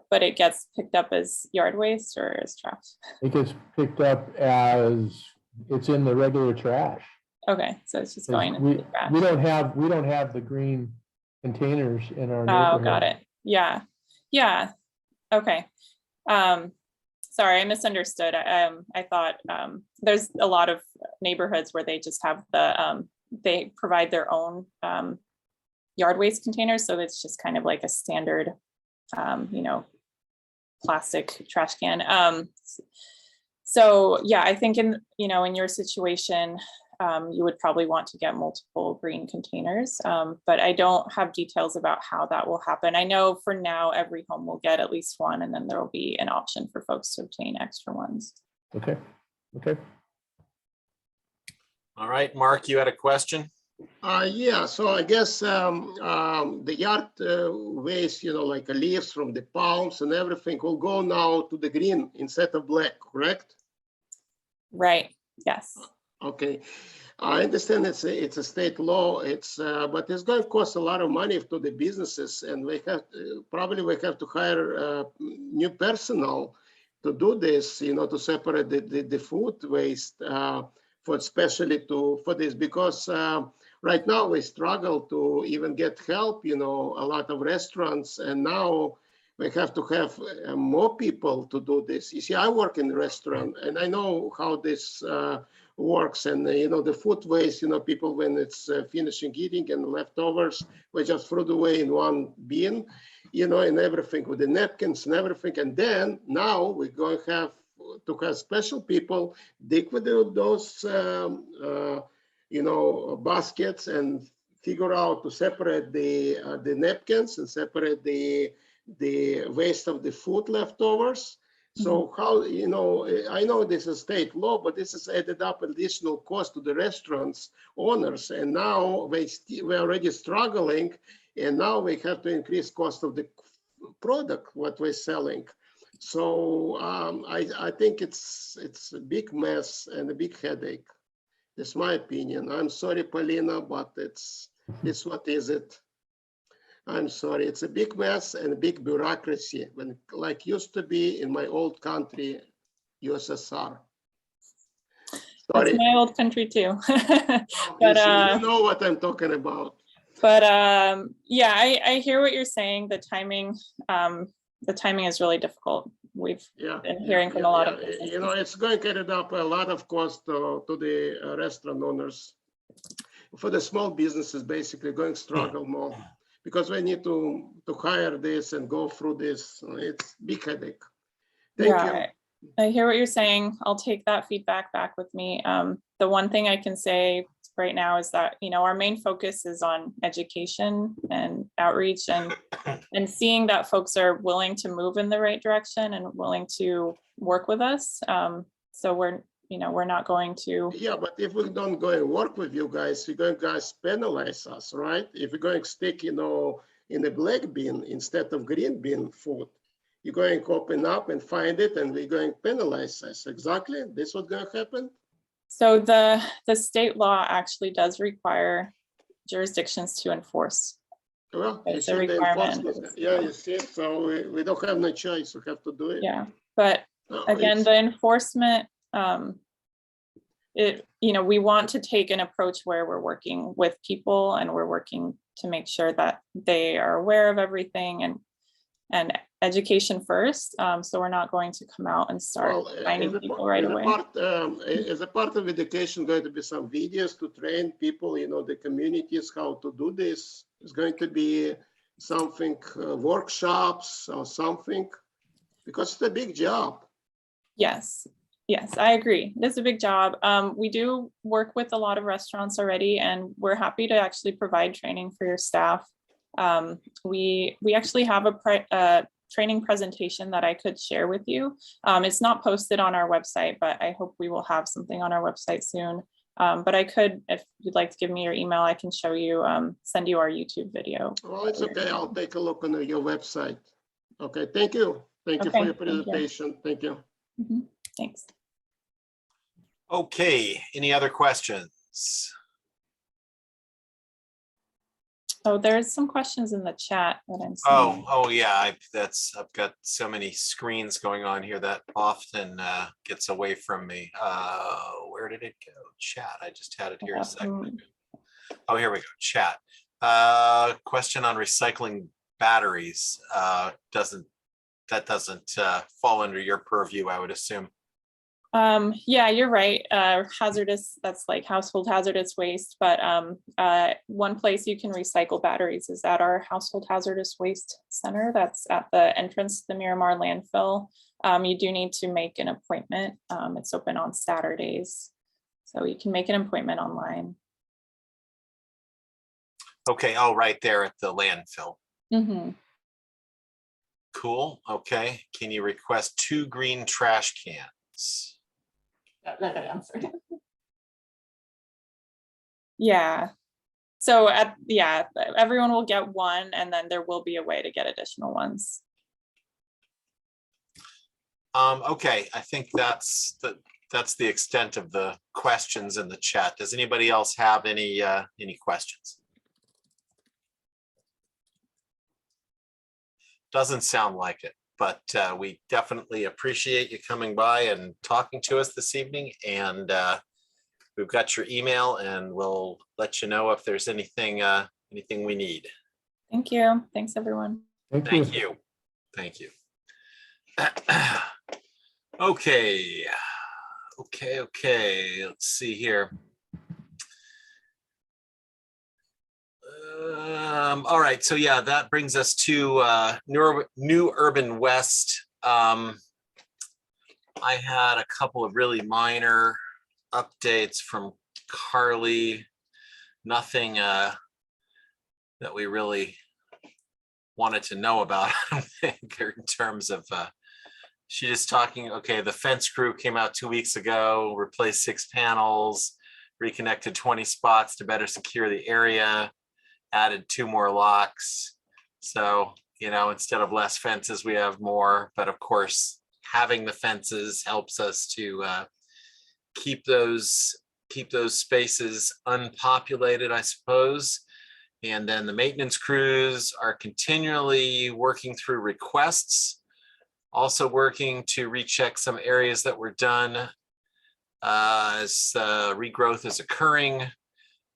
but it gets picked up as yard waste or as trash? it gets picked up as it's in the regular trash. Okay, so it's just going into We the trash. we don't have the green containers in our Oh, neighborhood. got it. Yeah. Yeah. Okay. Sorry, I misunderstood. I thought there's a lot of neighborhoods where they just have the they provide their own yard waste containers, so it's just kind of like a standard you know, plastic trash can. So yeah, I think in, you know, in your situation, you would probably want to get multiple green containers, but I don't have details about how that will happen. I know for now, every home will get at least one, and then there will be an option for folks to obtain extra ones. Okay, okay. All right, Mark, you had a question? Yeah, so I guess the yard waste, you know, like leaves from the palms and everything will go now to the green instead of black, correct? Right, yes. Okay, I understand it's a state law. But it's going to cost a lot of money to the businesses, and we have probably to hire new personnel to do this. You know, to separate the food waste for especially for this, because right now we struggle to even get help. You know, a lot of restaurants, and now we have to have more people to do this. You see, I work in a restaurant, and I know how this works. And you know, the food waste, you know, people when it's finishing eating and leftovers, we just throw it away in one bin, you know, and everything with the napkins and everything. And then now we're going to have special people dig with those you know, baskets and figure out to separate the napkins and separate the waste of the food leftovers. So how, you know, I know this is state law, but this has added up additional cost to the restaurants owners. And now we're already struggling, and now we have to increase cost of the product, what we're selling. So I think it's a big mess and a big headache. That's my opinion. I'm sorry, Paulina, but it's what is it? I'm sorry, it's a big mess and a big bureaucracy, when like used to be in my old country, USSR. Sorry. That's my old country too. But you know what I'm talking about. But yeah, I hear what you're saying. The timing is really difficult. We've been hearing from a lot of businesses. You know, it's going to add up a lot of cost to the restaurant owners. For the small businesses, basically going to struggle more, because we need to hire this and go through this. It's big headache. Thank you. I hear what you're saying. I'll take that feedback back with me. The one thing I can say right now is that, you know, our main focus is on education and outreach, and seeing that folks are willing to move in the right direction and willing to work with us. So we're not going to. Yeah, but if we don't go and work with you guys, you're going to guys penalize us, right? If we're going to stick, you know, in the black bin instead of green bin food, you're going to open up and find it, and we're going to penalize us. Exactly. This is what's going to happen. So the state law actually does require jurisdictions to enforce. Well, it's a requirement. Yeah, you see, so we don't have no choice. We have to do it. Yeah, but again, the enforcement, you know, we want to take an approach where we're working with people and we're working to make sure that they are aware of everything, and education first. So we're not going to come out and start finding people right away. As a part of education, going to be some videos to train people, you know, the communities, how to do this. It's going to be something, workshops or something, because it's a big job. Yes. Yes, I agree. It's a big job. We do work with a lot of restaurants already, and we're happy to actually provide training for your staff. We actually have a training presentation that I could share with you. It's not posted on our website, but I hope we will have something on our website soon. But I could, if you'd like to give me your email, I can show you, send you our YouTube video. Well, it's okay. I'll take a look on your website. Okay, thank you. Thank you for Okay, your thank you. presentation. Thank you. Mhm, thanks. Okay, any other questions? Oh, there's some questions in the chat that I'm seeing. Oh yeah, I've got so many screens going on here that often gets away from me. Where did it go? Chat, I just had it here a second ago. Oh, here we go, chat. Question on recycling batteries. That doesn't fall under your purview, I would assume. Yeah, you're right. Hazardous, that's like household hazardous waste, but one place you can recycle batteries is at our household hazardous waste center. That's at the entrance to the Miramar landfill. You do need to make an appointment. It's open on Saturdays, so you can make an appointment online. Okay, oh, right there at the landfill. Mm-hmm. Cool, okay. Can you request 2 green trash cans? That got answered. Yeah. So everyone will get one, and then there will be a way to get additional ones. Okay, I think that's the extent of the questions in the chat. Does anybody else have any questions? Doesn't sound like it, but we definitely appreciate you coming by and talking to us this evening. And we've got your email, and we'll let you know if there's anything we need. Thank you. Thanks, everyone. Thank you. Thank you. Okay. Let's see here. All right, so yeah, that brings us to New Urban West. I had a couple of really minor updates from Carly. Nothing that we really wanted to know about, I think, in terms of she just talking, okay, the fence crew came out 2 weeks ago, replaced 6 panels, reconnected 20 spots to better secure the area, added 2 more locks. So, instead of less fences, we have more. But of course, having the fences helps us to keep those spaces unpopulated, I suppose. And then the maintenance crews are continually working through requests, also working to recheck some areas that were done as regrowth is occurring,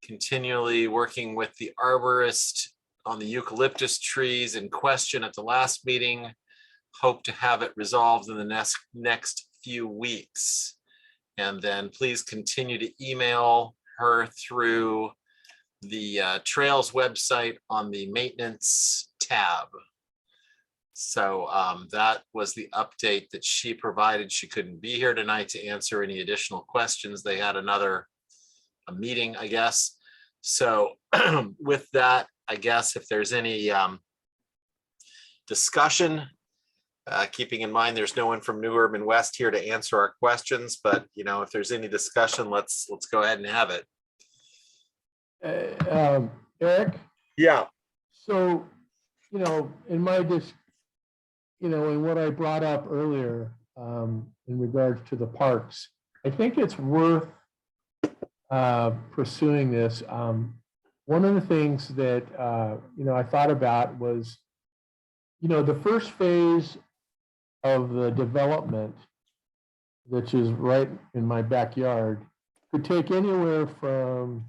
continually working with the arborist on the eucalyptus trees in question at the last meeting. Hope to have it resolved in the next few weeks. And then please continue to email her through the Trails website on the maintenance tab. So that was the update that she provided. She couldn't be here tonight to answer any additional questions. They had a meeting, I guess. So with that, I guess if there's any discussion, keeping in mind there's no one from New Urban West here to answer our questions, but if there's any discussion, let's go ahead and have it. Eric? Yeah. So, in my in what I brought up earlier in regards to the parks, I think it's worth pursuing this. One of the things that I thought about was, the first phase of the development, which is right in my backyard, could take anywhere from,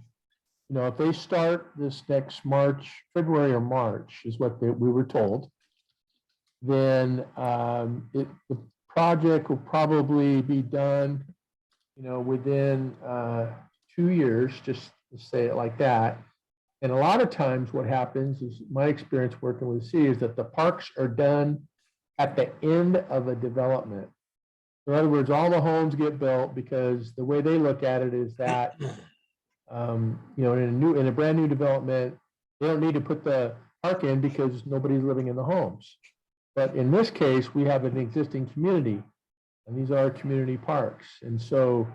if they start this next February or March is what we were told, then the project will probably be done, within 2 years, just to say it like that. And a lot of times what happens is, my experience working with C, is that the parks are done at the end of a development. In other words, all the homes get built because the way they look at it is that, in a brand new development, they don't need to put the park in because nobody's living in the homes. But in this case, we have an existing community, and these are community parks. And so,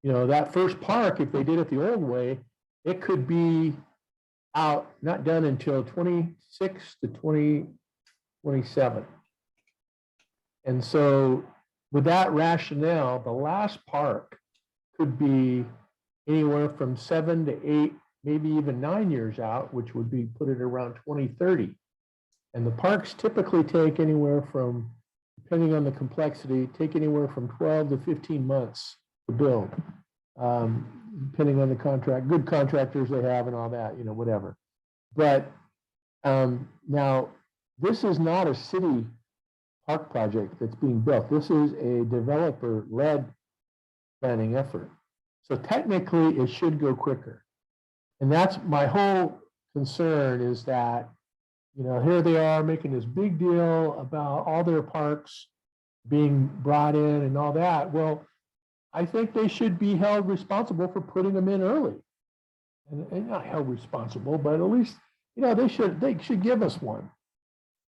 that first park, if they did it the old way, it could be out, not done until 26 to 2027. And so with that rationale, the last park could be anywhere from 7 to 8, maybe even 9 years out, which would be put it around 2030. And the parks typically take anywhere from, depending on the complexity, take anywhere from 12 to 15 months to build, depending on the contract, good contractors they have and all that, whatever. But now, this is not a city park project that's being built. This is a developer-led planning effort. So technically, it should go quicker. And that's my whole concern, is that, here they are making this big deal about all their parks being brought in and all that. Well, I think they should be held responsible for putting them in early. And not held responsible, but at least, they should give us one.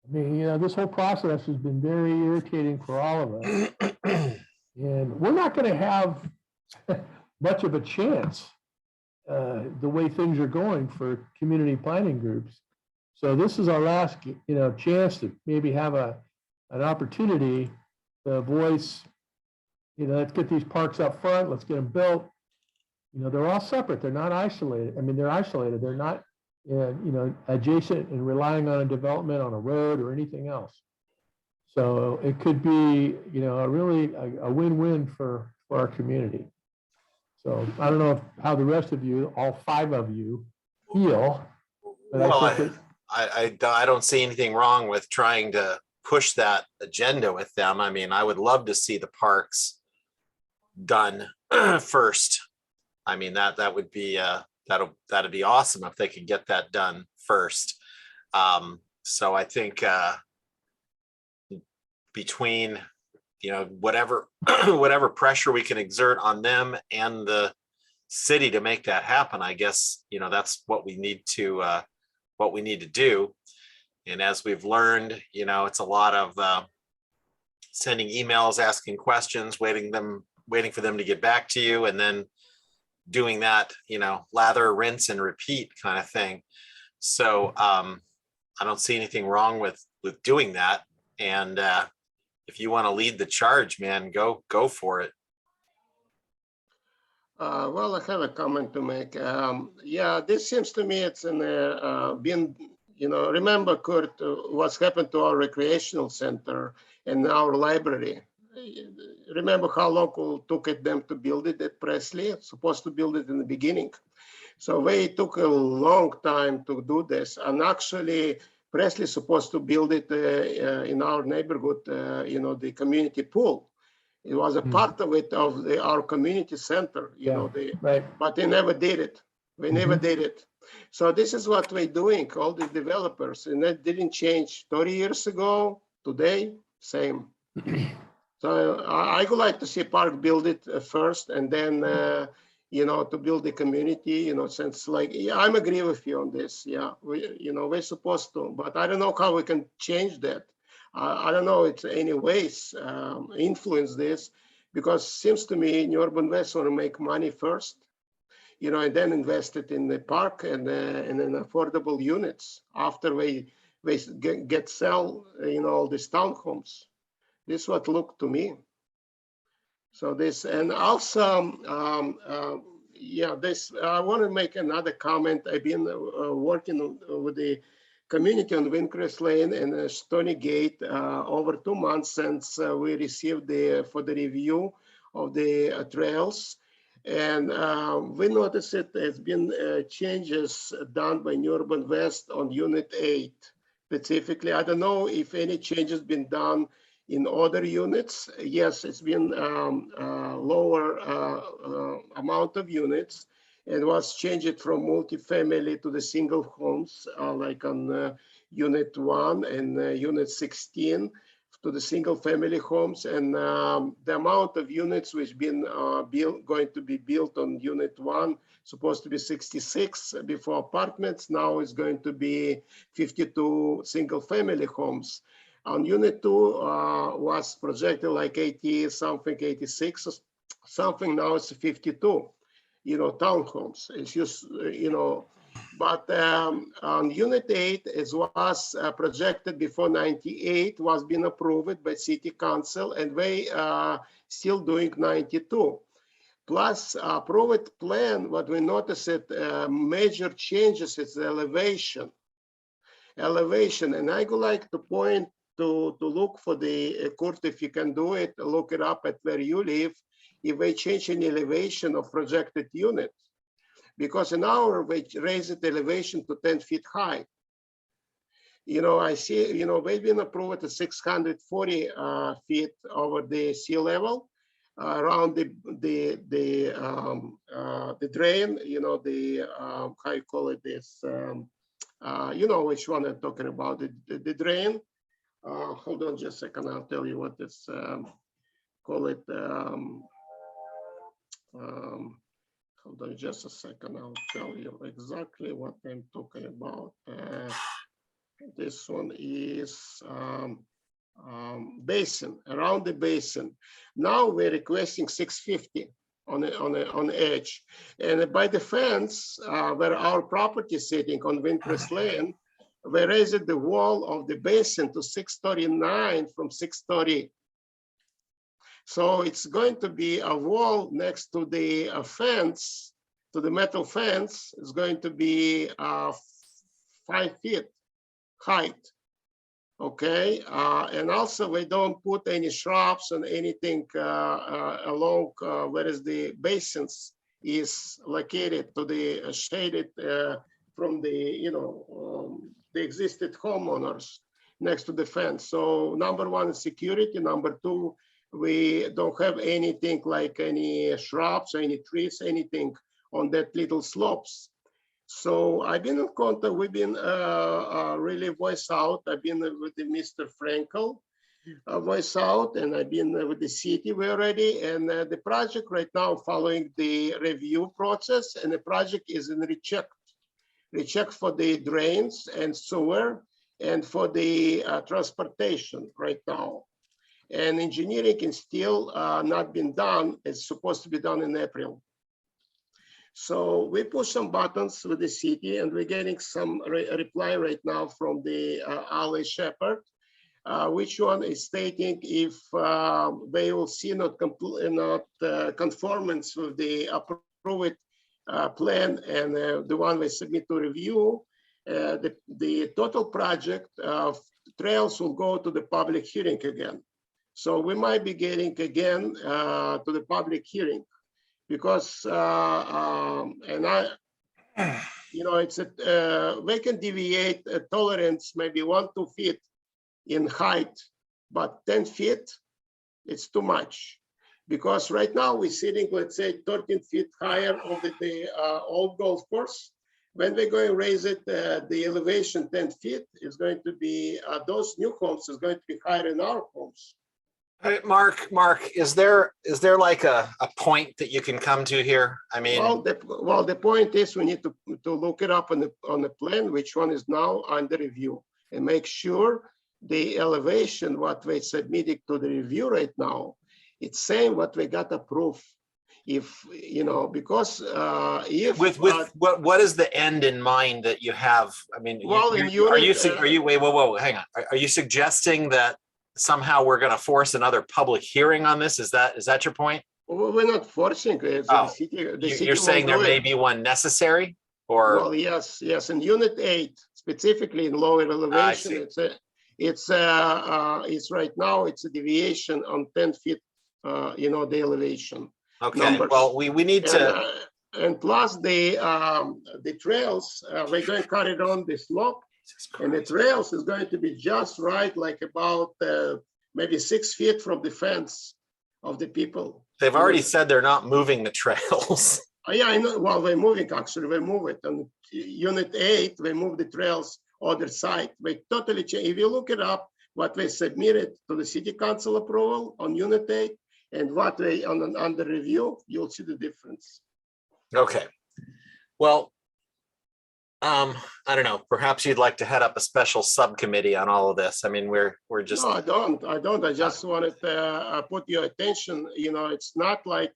I mean, this whole process has been very irritating for all of us. And we're not going to have much of a chance the way things are going for community planning groups. So this is our last, chance to maybe have an opportunity to voice, let's get these parks up front, let's get them built. They're all separate. They're not isolated. I mean, they're isolated. They're not, adjacent and relying on a development on a road or anything else. So it could be, a really a win-win for our community. So I don't know how the rest of you, all 5 of you, feel. But Well, I think I don't see anything wrong with trying to push that agenda with them. I mean, I would love to see the parks done first. I mean, that would be that'd be awesome if they could get that done first. So I think between whatever pressure we can exert on them and the city to make that happen, I guess that's what we need to do. And as we've learned, it's a lot of sending emails, asking questions, waiting for them to get back to you, and then doing that, lather, rinse, and repeat kind of thing. So I don't see anything wrong with doing that. And if you want to lead the charge, man, go for it. Well, I have a comment to make. Yeah, this seems to me it's remember, Kurt, what's happened to our recreational center and our library. Remember how long it took them to build it at Presley? Supposed to build it in the beginning. So they took a long time to do this. And actually, Presley is supposed to build it in our neighborhood, the community pool. It was a part of it, of our community center, right. But they never did it. They never did it. So this is what we're doing, all the developers, and that didn't change 30 years ago. Today, same. So I would like to see park build it first, and then, to build the community, since I'm agree with you on this. Yeah, we're supposed to, but I don't know how we can change that. I don't know it's any ways influence this, because it seems to me in urban west want to make money first, and then invest it in the park and in affordable units after we get sell, all these townhomes. This is what looked to me. So this, and also, I want to make another comment. I've been working with the community on Windcrest Lane and Stony Gate over 2 months since we received for the review of the trails. And we noticed it has been changes done by New Urban West on Unit 8 specifically. I don't know if any changes been done in other units. Yes, it's been lower amount of units, and was changed from multifamily to the single homes, like on Unit 1 and Unit 16. to the single family homes, and the amount of units which been going to be built on unit 1 supposed to be 66 before apartments, now is going to be 52 single family homes. On unit 2 was projected like 80 something, 86 or something, now it's 52, townhomes. It's just, but on unit 8, it was projected before 98, was being approved by city council, and they still doing 92. Plus approved plan, what we noticed major changes is the elevation. And I would like to point to look for the Kurt, if you can do it, look it up at where you live, if they change any elevation of projected unit. Because in our, we raise the elevation to 10 feet high. I see, they've been approved at 640 feet over the sea level, around the drain, how you call it this, which one I'm talking about, the drain. Hold on just a second, I'll tell you what it's, call it, hold on just a second, I'll tell you exactly what I'm talking about. This one is basin, around the basin. Now we're requesting 650 on edge. And by the fence, where our property is sitting on Windpress Lane, we raised the wall of the basin to 639 from 630. So it's going to be a wall next to the fence, to the metal fence. It's going to be 5 feet height. Okay, and also we don't put any shrubs and anything along where is the basins is located to the shaded from the the existing homeowners next to the fence. So number 1 is security. Number 2, we don't have anything like any shrubs, any trees, anything on that little slopes. So I've been in contact, we've been really voice out. I've been with the Mr. Frankel voice out, and I've been with the city already. And the project right now following the review process, and the project is in recheck for the drains and sewer and for the transportation right now. And engineering is still not been done. It's supposed to be done in April. So we push some buttons with the city, and we're getting some reply right now from the Ali Shepherd, which one is stating if they will see not conformance with the approved plan and the one we submit to review, the total project of trails will go to the public hearing again. So we might be getting again to the public hearing. Because it's they can deviate tolerance maybe 1-2 feet in height, but 10 feet it's too much. Because right now we're sitting, let's say, 13 feet higher over the old golf course. When we're going to raise it, the elevation 10 feet is going to be those new homes is going to be higher than our homes. Hey, Mark, is there like a point that you can come to here? I mean, well, the point is we need to look it up on the plan, which one is now under review, and make sure the elevation what we submitted to the review right now, it's same what we got approved. If because if what is the end in mind that you have? I mean, well, are you wait, whoa, hang on. Are you suggesting that somehow we're going to force another public hearing on this? Is that your point? Well, we're not forcing it. Oh, the city you're saying there may be one necessary, or? Well, yes. In Unit 8, specifically in lower elevation, it's right now it's a deviation on 10 feet. The elevation. Okay. Numbers. Well, we need to. And plus the trails, we're going to cut it on the slope. And the trails is going to be just right, like about maybe 6 feet from the fence of the people. They've already said they're not moving the trails. Yeah, I know. Well, we're moving actually. We move it. On Unit 8, we move the trails other side. We totally change. If you look it up, what we submitted to the city council approval on unit 8 and what we under review, you'll see the difference. Okay. Well, I don't know, perhaps you'd like to head up a special subcommittee on all of this. I mean, we're just, No, I don't. I just wanted to put your attention, it's not like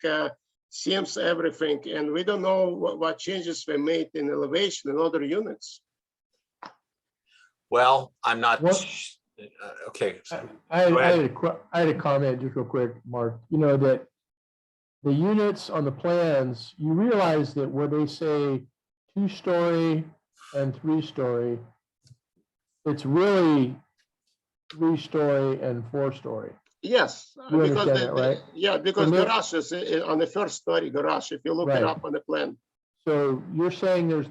seems everything, and we don't know what changes were made in elevation and other units. well, I'm not, What? okay. I Go ahead. had a comment just real quick, Mark, that the units on the plans, you realize that where they say 2-story and 3-story, it's really 3-story and 4-story. Yes, You because understand that, right? yeah, because And then- garage is on the first story garage, if you look it Right. up on the plan. So you're saying there's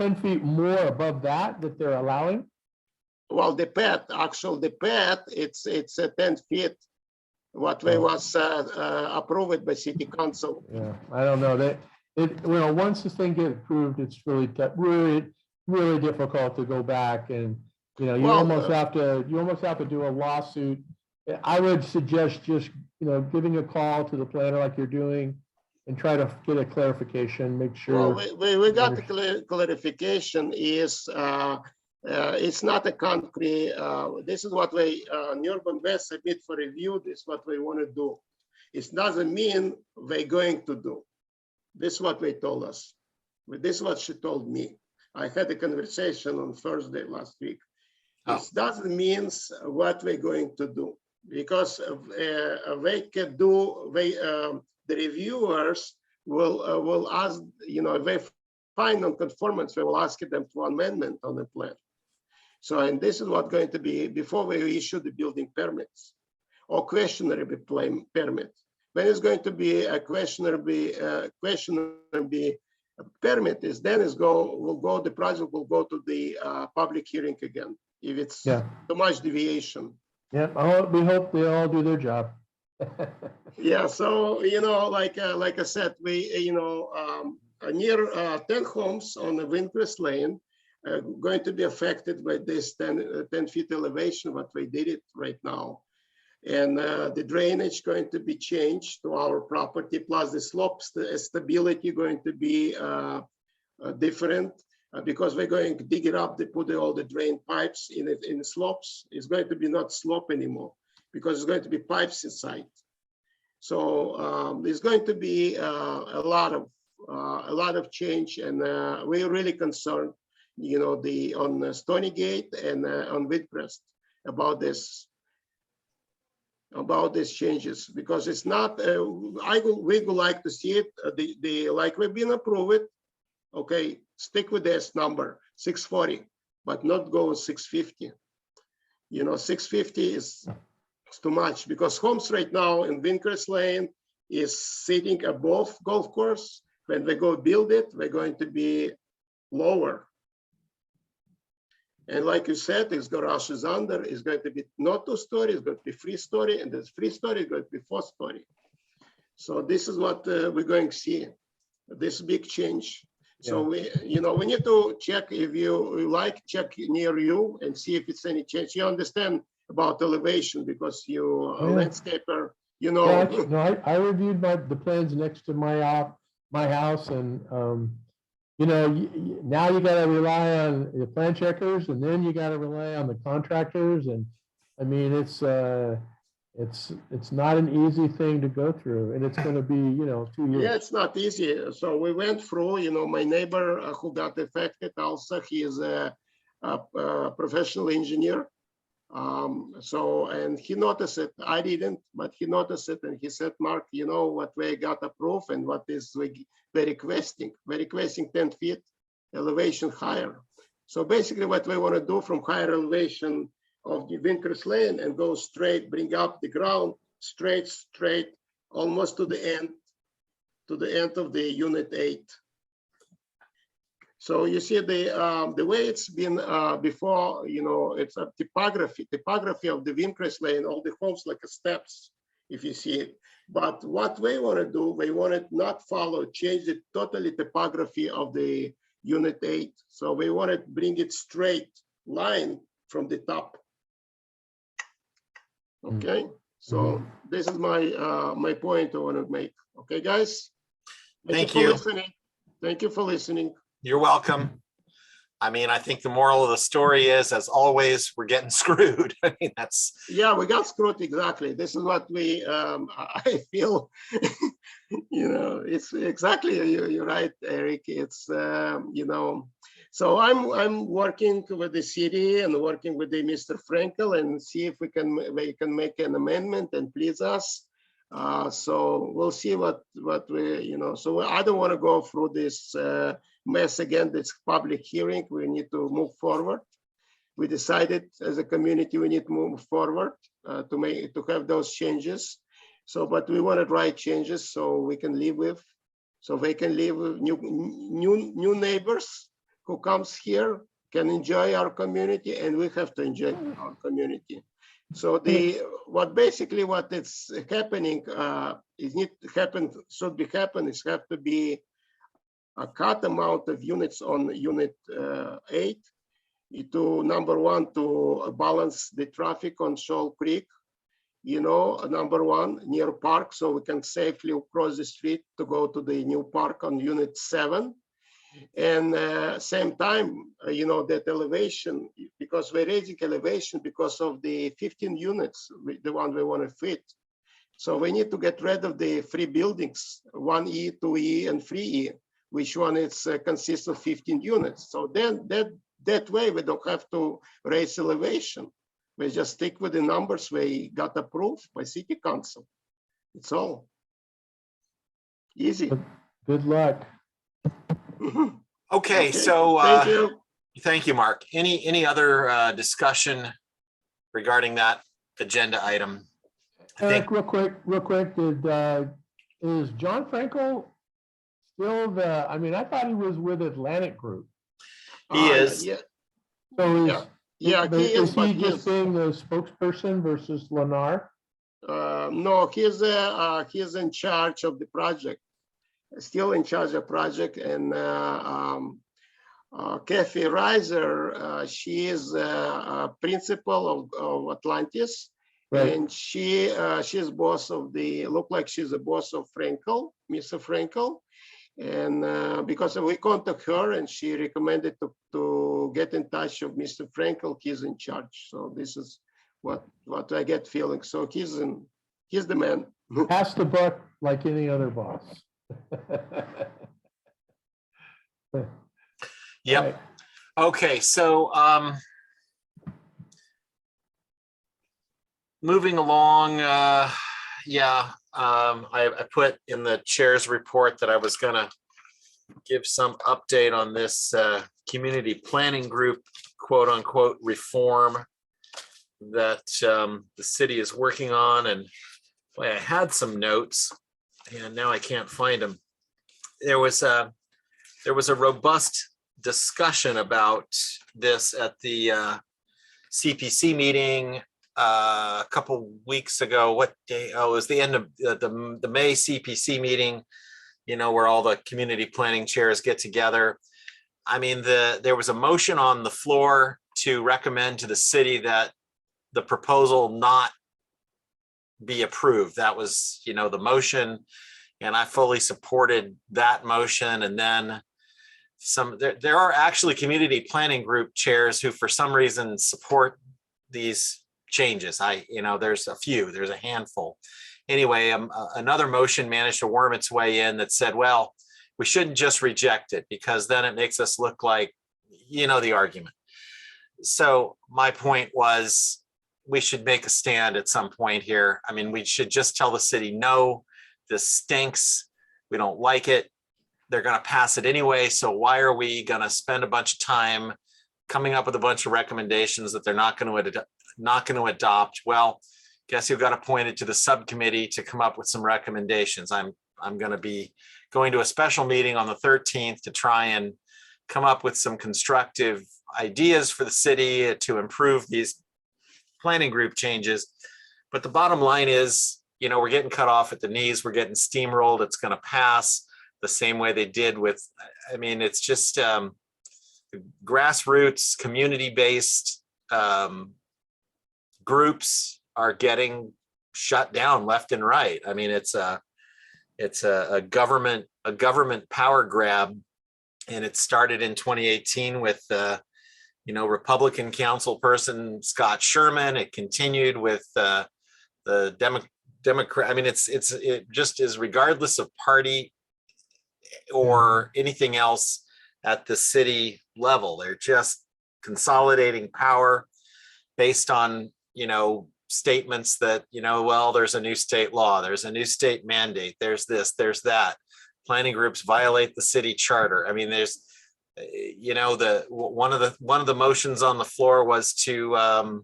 10 feet more above that they're allowing? Well, the pad, it's 10 feet. What way was approved by city council. Yeah, I don't know that once this thing gets approved, it's really difficult to go back and, you Well, almost have to do a lawsuit. I would suggest just, giving a call to the planner like you're doing and try to get a clarification, make Well, sure. we got the clarification is it's not a concrete, this is what we, Urban West submit for review, this is what we want to do. It doesn't mean we're going to do. This is what they told us. This is what she told me. I had a conversation on Thursday last week. It doesn't mean what we're going to do, because they can do, the reviewers will ask, if they find non-conformance, we will ask them for amendment on the plan. So, and this is what going to be before we issue the building permits or questionnaire permit. When it's going to be a questionnaire permit is then the project will go to the public hearing again if it's too much deviation. Yeah, we hope they all do their job. Yeah, so like I said, we near 10 homes on the Windcrest Lane going to be affected by this 10 feet elevation, what we did it right now. And the drainage going to be changed to our property, plus the slopes, the stability going to be different because we're going to dig it up, they put all the drain pipes in it in slopes. It's going to be not slope anymore because it's going to be pipes inside. So there's going to be a lot of change, and we're really concerned, on Stony Gate and on Windcrest about these changes, because it's not. We would like to see it. Like we've been approved. Okay, stick with this number 640, but not go 650. 650 is too much because homes right now in Windcrest Lane is sitting above golf course. When they go build it, we're going to be lower. And like you said, this garage is under, it's going to be not 2-story, it's going to be 3-story, and this 3-story is going to be 4-story. So this is what we're going to see, this big change. Yeah. So we need to check if you check near you and see if it's any change. You understand about elevation because you're a landscaper, Yeah, no, I reviewed the plans next to my house, and now you got to rely on the plan checkers, and then you got to rely on the contractors, and I mean it's not an easy thing to go through, and it's going to be 2 years. Yeah, it's not easy. So we went through. My neighbor who got affected also, he is a professional engineer. And he noticed it. I didn't, but he noticed it, and he said, "Mark, what we got approved and what is we're requesting? We're requesting 10 feet elevation higher. So basically, what we want to do from higher elevation of the Windcrest Lane and go straight, bring up the ground straight, almost to the end of the unit 8." So you see the way it's been before, it's a topography of the Windcrest Lane, all the homes like steps, if you see it. But what we want to do, we want to not change the totally topography of the unit 8. So we want to bring it straight line from the top. Okay, so this is my point I want to make. Okay, guys? Thank for you. listening. Thank you for listening. You're welcome. I mean, I think the moral of the story is, as always, we're getting screwed. I mean, that's, Yeah, we got screwed, exactly. This is what I feel, it's exactly, you're right, Eric. It's, so I'm working with the city and working with the Mr. Frankel and see if we can make an amendment and please us. So we'll see what we, so I don't want to go through this mess again, this public hearing. We need to move forward. We decided as a community we need to move forward to have those changes. So, but we wanted right changes so we can live with, so they can live with new neighbors who comes here, can enjoy our community, and we have to enjoy our community. So what it's happening is need to happen, should be happen is have to be a cut amount of units on unit 8 to number one, to balance the traffic on Shoal Creek, number one, near park, so we can safely cross the street to go to the new park on unit 7. And same time, that elevation, because we're raising elevation because of the 15 units, the one we want to fit. So we need to get rid of the 3 buildings, 1E, 2E, and 3E, which one is consists of 15 units. So then that way we don't have to raise elevation. We just stick with the numbers we got approved by City Council. It's all easy. Good luck. okay, so Thank you. thank you, Mark. Any other discussion regarding that agenda item? I think Real quick, is John Frankel still I thought he was with Atlantic Group. he is. Yeah, So is he just being the spokesperson versus Lennar? No, he's in charge of the project, still in charge of project. And Kathy Reiser, she is a principal of Atlantis. Right. And she's boss of look like she's a boss of Frankel, Mr. Frankel. And because we contact her and she recommended to get in touch with Mr. Frankel, he's in charge. So this is what I get feeling. So he's the man. Pass the buck like any other boss. Yep. Right. Okay, so moving along, I put in the chair's report that I was gonna give some update on this community planning group, quote unquote, reform that the city is working on. And boy, I had some notes and now I can't find them. There was a robust discussion about this at the CPC meeting a couple weeks ago. What day? Oh, it was the end of the May CPC meeting, where all the community planning chairs get together. I mean, there was a motion on the floor to recommend to the city that the proposal not be approved. That was, the motion, and I fully supported that motion. And then there are actually community planning group chairs who for some reason support these changes. There's a handful. Anyway, another motion managed to worm its way in that said, well, we shouldn't just reject it because then it makes us look like, the argument. So my point was we should make a stand at some point here. I mean, we should just tell the city, no, this stinks. We don't like it. They're going to pass it anyway. So why are we going to spend a bunch of time coming up with a bunch of recommendations that they're not going to adopt? Well, guess who got appointed to the subcommittee to come up with some recommendations? I'm going to be going to a special meeting on the 13th to try and come up with some constructive ideas for the city to improve these planning group changes. But the bottom line is, we're getting cut off at the knees. We're getting steamrolled. It's going to pass the same way they did with, it's just grassroots, community-based groups are getting shut down left and right. I mean, it's a government power grab, and it started in 2018 with Republican council person Scott Sherman. It continued with the Democrat. I mean, it just is, regardless of party or anything else at the city level. They're just consolidating power based on, statements that, well, there's a new state law, there's a new state mandate, there's this, there's that. Planning groups violate the city charter. I mean, there's, one of the motions on the floor was to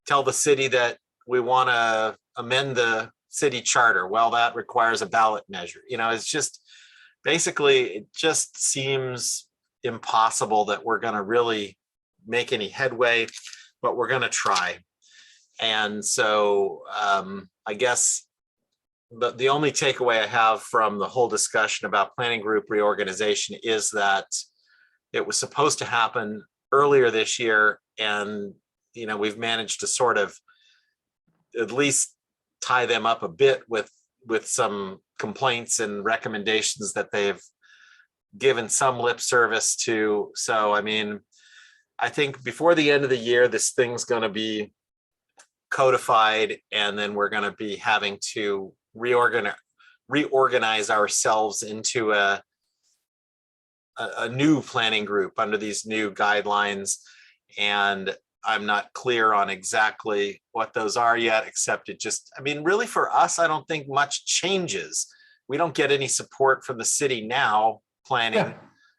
tell the city that we want to amend the city charter. Well, that requires a ballot measure. It's just, basically, it just seems impossible that we're going to really make any headway, but we're going to try. And so I guess the only takeaway I have from the whole discussion about planning group reorganization is that it was supposed to happen earlier this year. And, we've managed to sort of at least tie them up a bit with some complaints and recommendations that they've given some lip service to. So, I mean, I think before the end of the year, this thing's going to be codified, and then we're going to be having to reorganize ourselves into a new planning group under these new guidelines. And I'm not clear on exactly what those are yet, except really for us, I don't think much changes. We don't get any support from the city now planning. Yeah.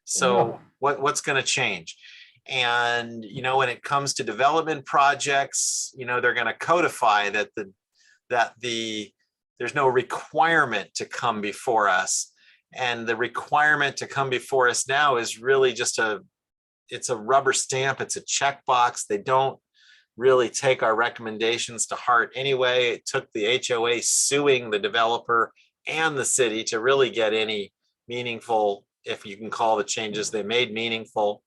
So what's going to change? And, when it comes to development projects, they're going to codify that there's no requirement to come before us. And the requirement to come before us now is really just it's a rubber stamp. It's a checkbox. They don't really take our recommendations to heart anyway. It took the HOA suing the developer and the city to really get any meaningful, if you can call the changes they made meaningful,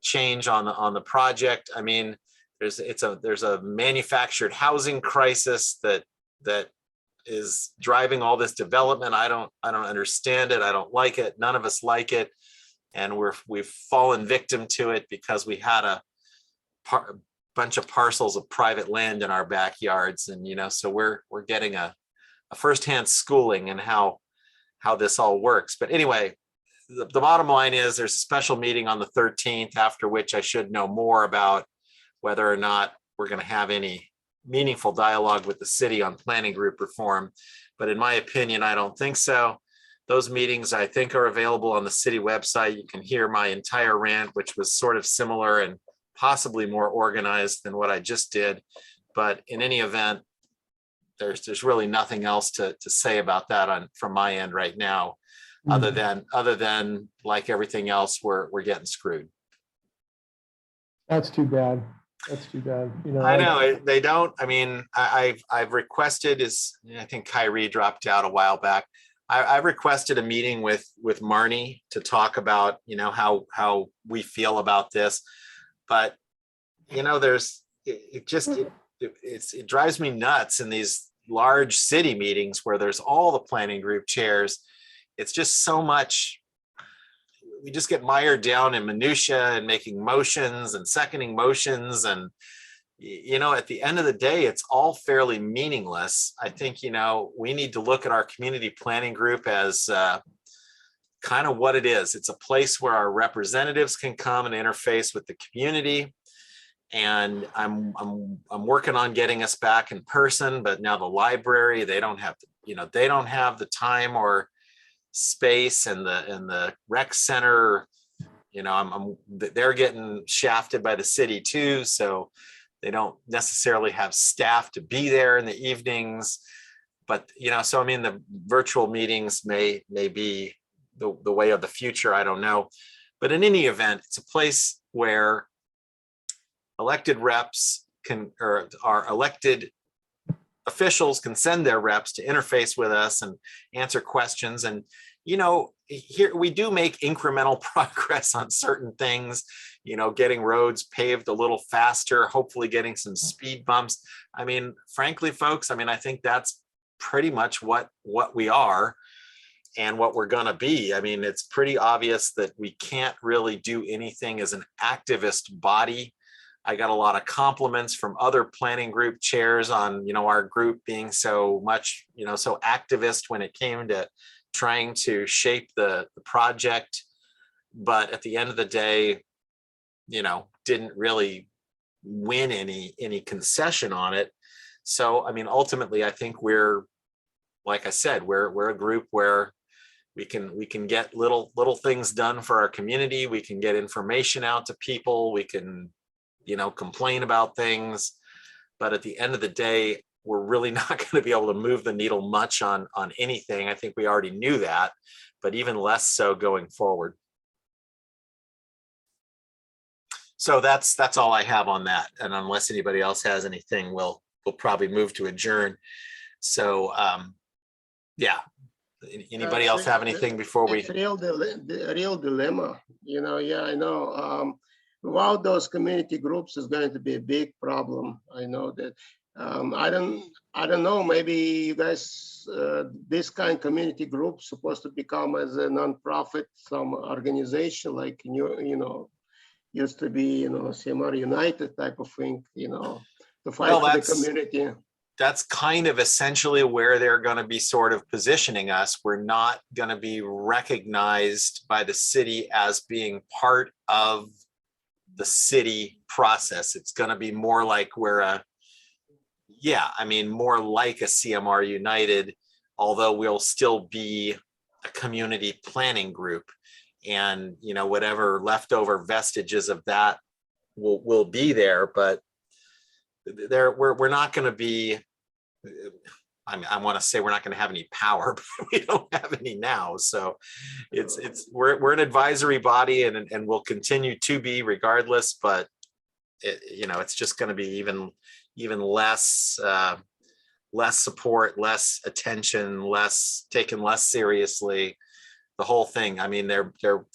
change on the project. I mean, there's a manufactured housing crisis that is driving all this development. I don't understand it. I don't like it. None of us like it. And we've fallen victim to it because we had a bunch of parcels of private land in our backyards. And, so we're getting a firsthand schooling in how this all works. But anyway, the bottom line is there's a special meeting on the 13th, after which I should know more about whether or not we're going to have any meaningful dialogue with the city on planning group reform. But in my opinion, I don't think so. Those meetings, I think, are available on the city website. You can hear my entire rant, which was sort of similar and possibly more organized than what I just did. But in any event, there's really nothing else to say about that from my end right now. Other than like everything else, we're getting screwed. That's too bad. That's too bad. I know they don't. I mean, I've requested I think Kyrie dropped out a while back. I've requested a meeting with Marnie to talk about, how we feel about this. But, it drives me nuts in these large city meetings where there's all the planning group chairs. It's just so much. We just get mired down in minutia and making motions and seconding motions. And, at the end of the day, it's all fairly meaningless. I think, we need to look at our community planning group as kind of what it is. It's a place where our representatives can come and interface with the community. And I'm working on getting us back in person, but now the library, they don't have the time or space, and the rec center, they're getting shafted by the city too. So they don't necessarily have staff to be there in the evenings. But, so I mean, the virtual meetings may be the way of the future. I don't know. But in any event, it's a place where elected reps our elected officials can send their reps to interface with us and answer questions. And, you know, here we do make incremental progress on certain things, you know, getting roads paved a little faster, hopefully getting some speed bumps. I mean, frankly, folks, I mean, I think that's pretty much what we are and what we're going to be. I mean, it's pretty obvious that we can't really do anything as an activist body. I got a lot of compliments from other planning group chairs on, you know, our group being so much, you know, so activist when it came to trying to shape the project. But at the end of the day, you know, didn't really win any concession on it. So, I mean, ultimately, I think we're, like I said, we're a group where we can get little things done for our community. We can get information out to people. We can, you know, complain about things. But at the end of the day, we're really not going to be able to move the needle much on anything. I think we already knew that, but even less so going forward. So that's all I have on that. And unless anybody else has anything, we'll probably move to adjourn. So yeah. Anybody else have anything before we? It's real dilemma, you know. Yeah, I know. Without those community groups is going to be a big problem. I know that. I don't know. Maybe you guys, this kind of community group supposed to become as a nonprofit, some organization like you know, used to be, you know, CMR United type of thing, you know, to fight for the community. That's kind of essentially where they're going to be sort of positioning us. We're not going to be recognized by the city as being part of the city process. It's going to be more like we're more like a CMR United, although we'll still be a community planning group. And, you know, whatever leftover vestiges of that will be there, but we're not going to be, I mean, I want to say we're not going to have any power, but we don't have any now. So we're an advisory body and we'll continue to be regardless, but you know, it's just going to be even less support, less attention, taken less seriously, the whole thing. I mean, they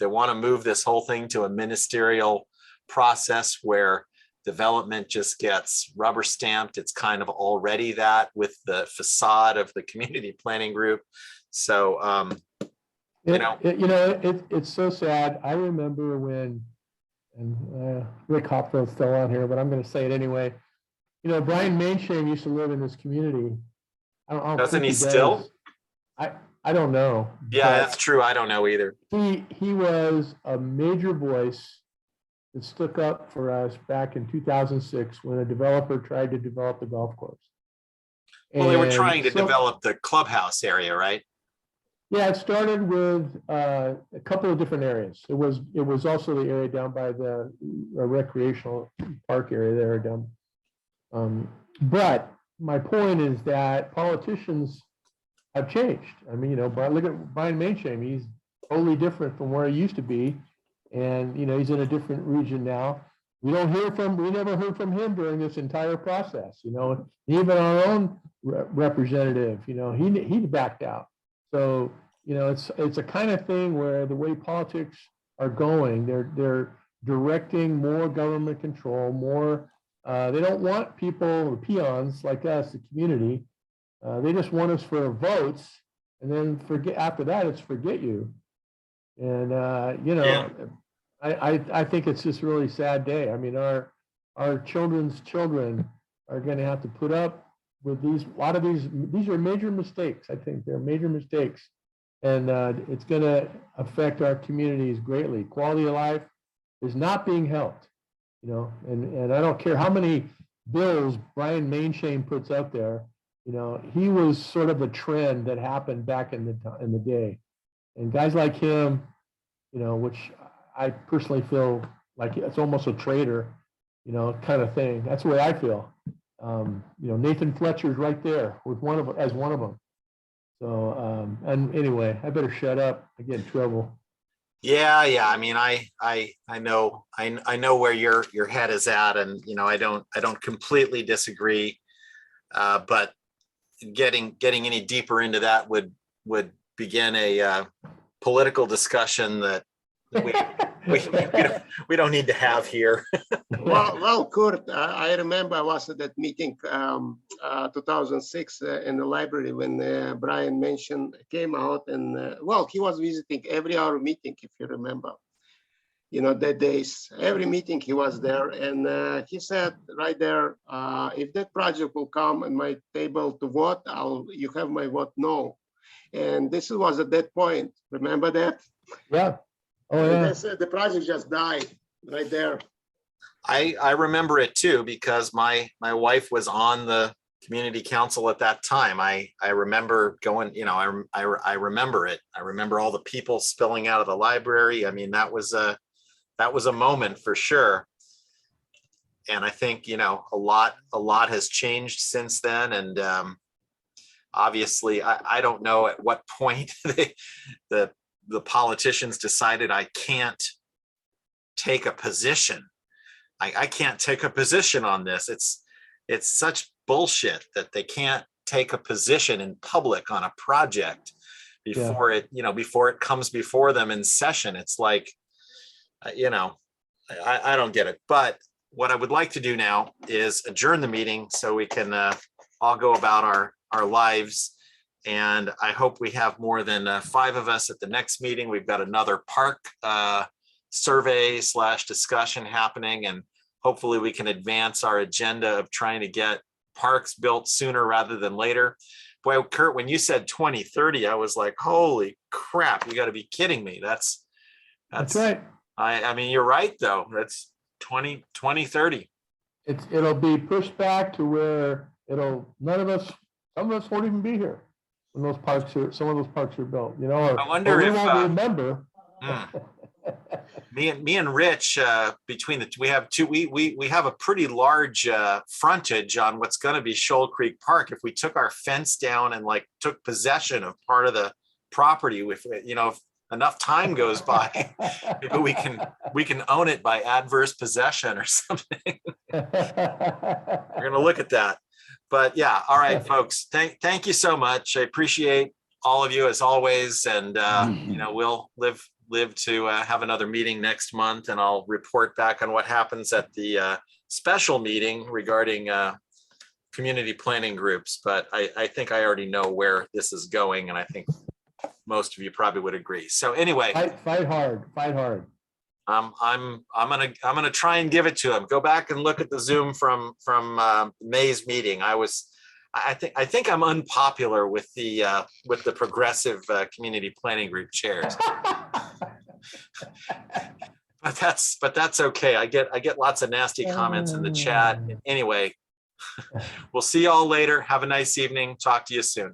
want to move this whole thing to a ministerial process where development just gets rubber stamped. It's kind of already that with the facade of the community planning group. So, it's so sad. I remember when, and Rick Hopfield's still on here, but I'm going to say it anyway. You know, Brian Mainshame used to live in this community. Doesn't he still? I don't know. Yeah, that's true. I don't know either. He was a major voice that stuck up for us back in 2006 when a developer tried to develop the golf course. Well, they were trying to develop the clubhouse area, right? Yeah, it started with a couple of different areas. It was also the area down by the recreational park area there down. But my point is that politicians have changed. I mean, you know, look at Brian Mainshame. He's totally different from where he used to be. And, you know, he's in a different region now. We never heard from him during this entire process, you know, even our own representative, you know, he backed out. So, you know, it's a kind of thing where the way politics are going, they're directing more government control, more, they don't want people, peons like us, the community. They just want us for votes, and then after that, it's forget you. And, you know, yeah. I think it's just a really sad day. I mean, our children's children are going to have to put up with a lot of these are major mistakes. I think they're major mistakes. And it's going to affect our communities greatly. Quality of life is not being helped, you know, and I don't care how many bills Brian Mainshame puts up there. You know, he was sort of a trend that happened back in the day. And guys like him, you know, which I personally feel like it's almost a traitor, you know, kind of thing. That's the way I feel. You know, Nathan Fletcher's right there with one of them. So, and anyway, I better shut up. I get in trouble. Yeah. I mean, I know where your head is at, and you know, I don't completely disagree. But getting any deeper into that would begin a political discussion that we don't need to have here. Well, Kurt, I remember I was at that meeting 2006 in the library when Brian came out and well, he was visiting every hour meeting, if you remember. You know, that days, every meeting he was there, and he said right there, if that project will come on my table to vote, you have my vote no. And this was at that point. Remember that? Yeah. Oh, yeah. The project just died right there. I remember it too, because my wife was on the community council at that time. I remember going, you know, I remember it. I remember all the people spilling out of the library. I mean, that was a moment for sure. And I think, you know, a lot has changed since then. And obviously, I don't know at what point the politicians decided I can't take a position. I can't take a position on this. It's such bullshit that they can't take a position in public on a project before before it comes before them in session. It's like, you know, I don't get it. But what I would like to do now is adjourn the meeting so we can all go about our lives. And I hope we have more than 5 of us at the next meeting. We've got another park survey / discussion happening, and hopefully we can advance our agenda of trying to get parks built sooner rather than later. Boy, Kurt, when you said 2030, I was like, holy crap, you got to be kidding me. That's right. I mean, you're right though. That's 2030. It'll be pushed back to where some of us won't even be here when some of those parks are built, you know, I wonder we if won't remember. Me and Rich, between we have a pretty large frontage on what's going to be Shoal Creek Park. If we took our fence down and like took possession of part of the property, if enough time goes by, maybe we can own it by adverse possession or something. We're going to look at that. But yeah, all right, folks. Thank you so much. I appreciate all of you as always, and we'll live to have another meeting next month, and I'll report back on what happens at the special meeting regarding community planning groups. But I think I already know where this is going, and I think most of you probably would agree. So anyway, fight hard. I'm gonna try and give it to him. Go back and look at the Zoom from May's meeting. I think I'm unpopular with the progressive community planning group chairs. But that's okay. I get lots of nasty comments in the chat. Anyway, we'll see y'all later. Have a nice evening. Talk to you soon.